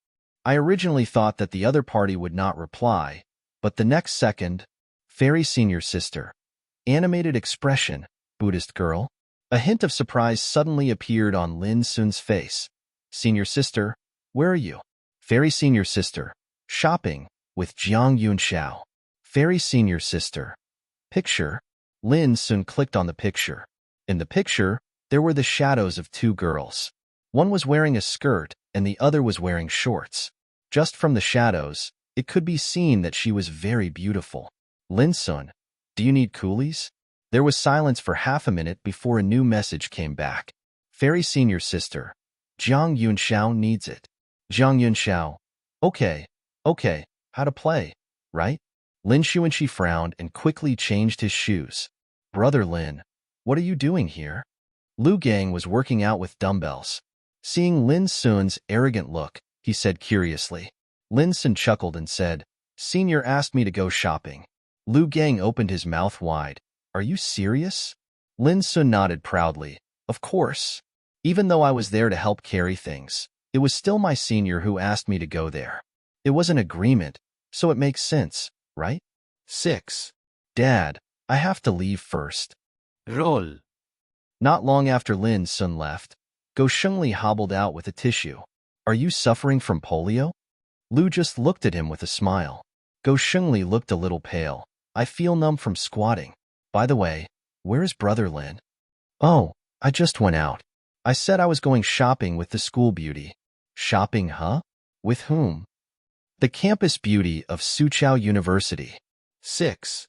I originally thought that the other party would not reply, but the next second, Fairy Senior Sister. Animated expression. Buddhist girl. A hint of surprise suddenly appeared on Lin Xun's face. Senior Sister, where are you? Fairy Senior Sister. Shopping with Jiang Yunxiao. Fairy Senior Sister. Picture. Lin Xun clicked on the picture. In the picture, there were the shadows of two girls. One was wearing a skirt and the other was wearing shorts. Just from the shadows, it could be seen that she was very beautiful. Lin Xun, do you need coolies? There was silence for half a minute before a new message came back. Fairy Senior Sister. Jiang Yunxiao needs it. Jiang Yunxiao. Okay, how to play, right? Lin Xun frowned and quickly changed his shoes. Brother Lin, what are you doing here? Lu Gang was working out with dumbbells. Seeing Lin Xun's arrogant look, he said curiously. Lin Xun chuckled and said, Senior asked me to go shopping. Lu Gang opened his mouth wide. Are you serious? Lin Xun nodded proudly. Of course. Even though I was there to help carry things, it was still my senior who asked me to go there. It was an agreement, so it makes sense, right? 6. Dad, I have to leave first. Roll. Not long after Lin Xun left, Go Shengli hobbled out with a tissue. Are you suffering from polio? Lu just looked at him with a smile. Go Shengli looked a little pale. I feel numb from squatting. By the way, where is Brother Lin? Oh, I just went out. I said I was going shopping with the school beauty. Shopping, huh? With whom? The campus beauty of Suqiao University. 6.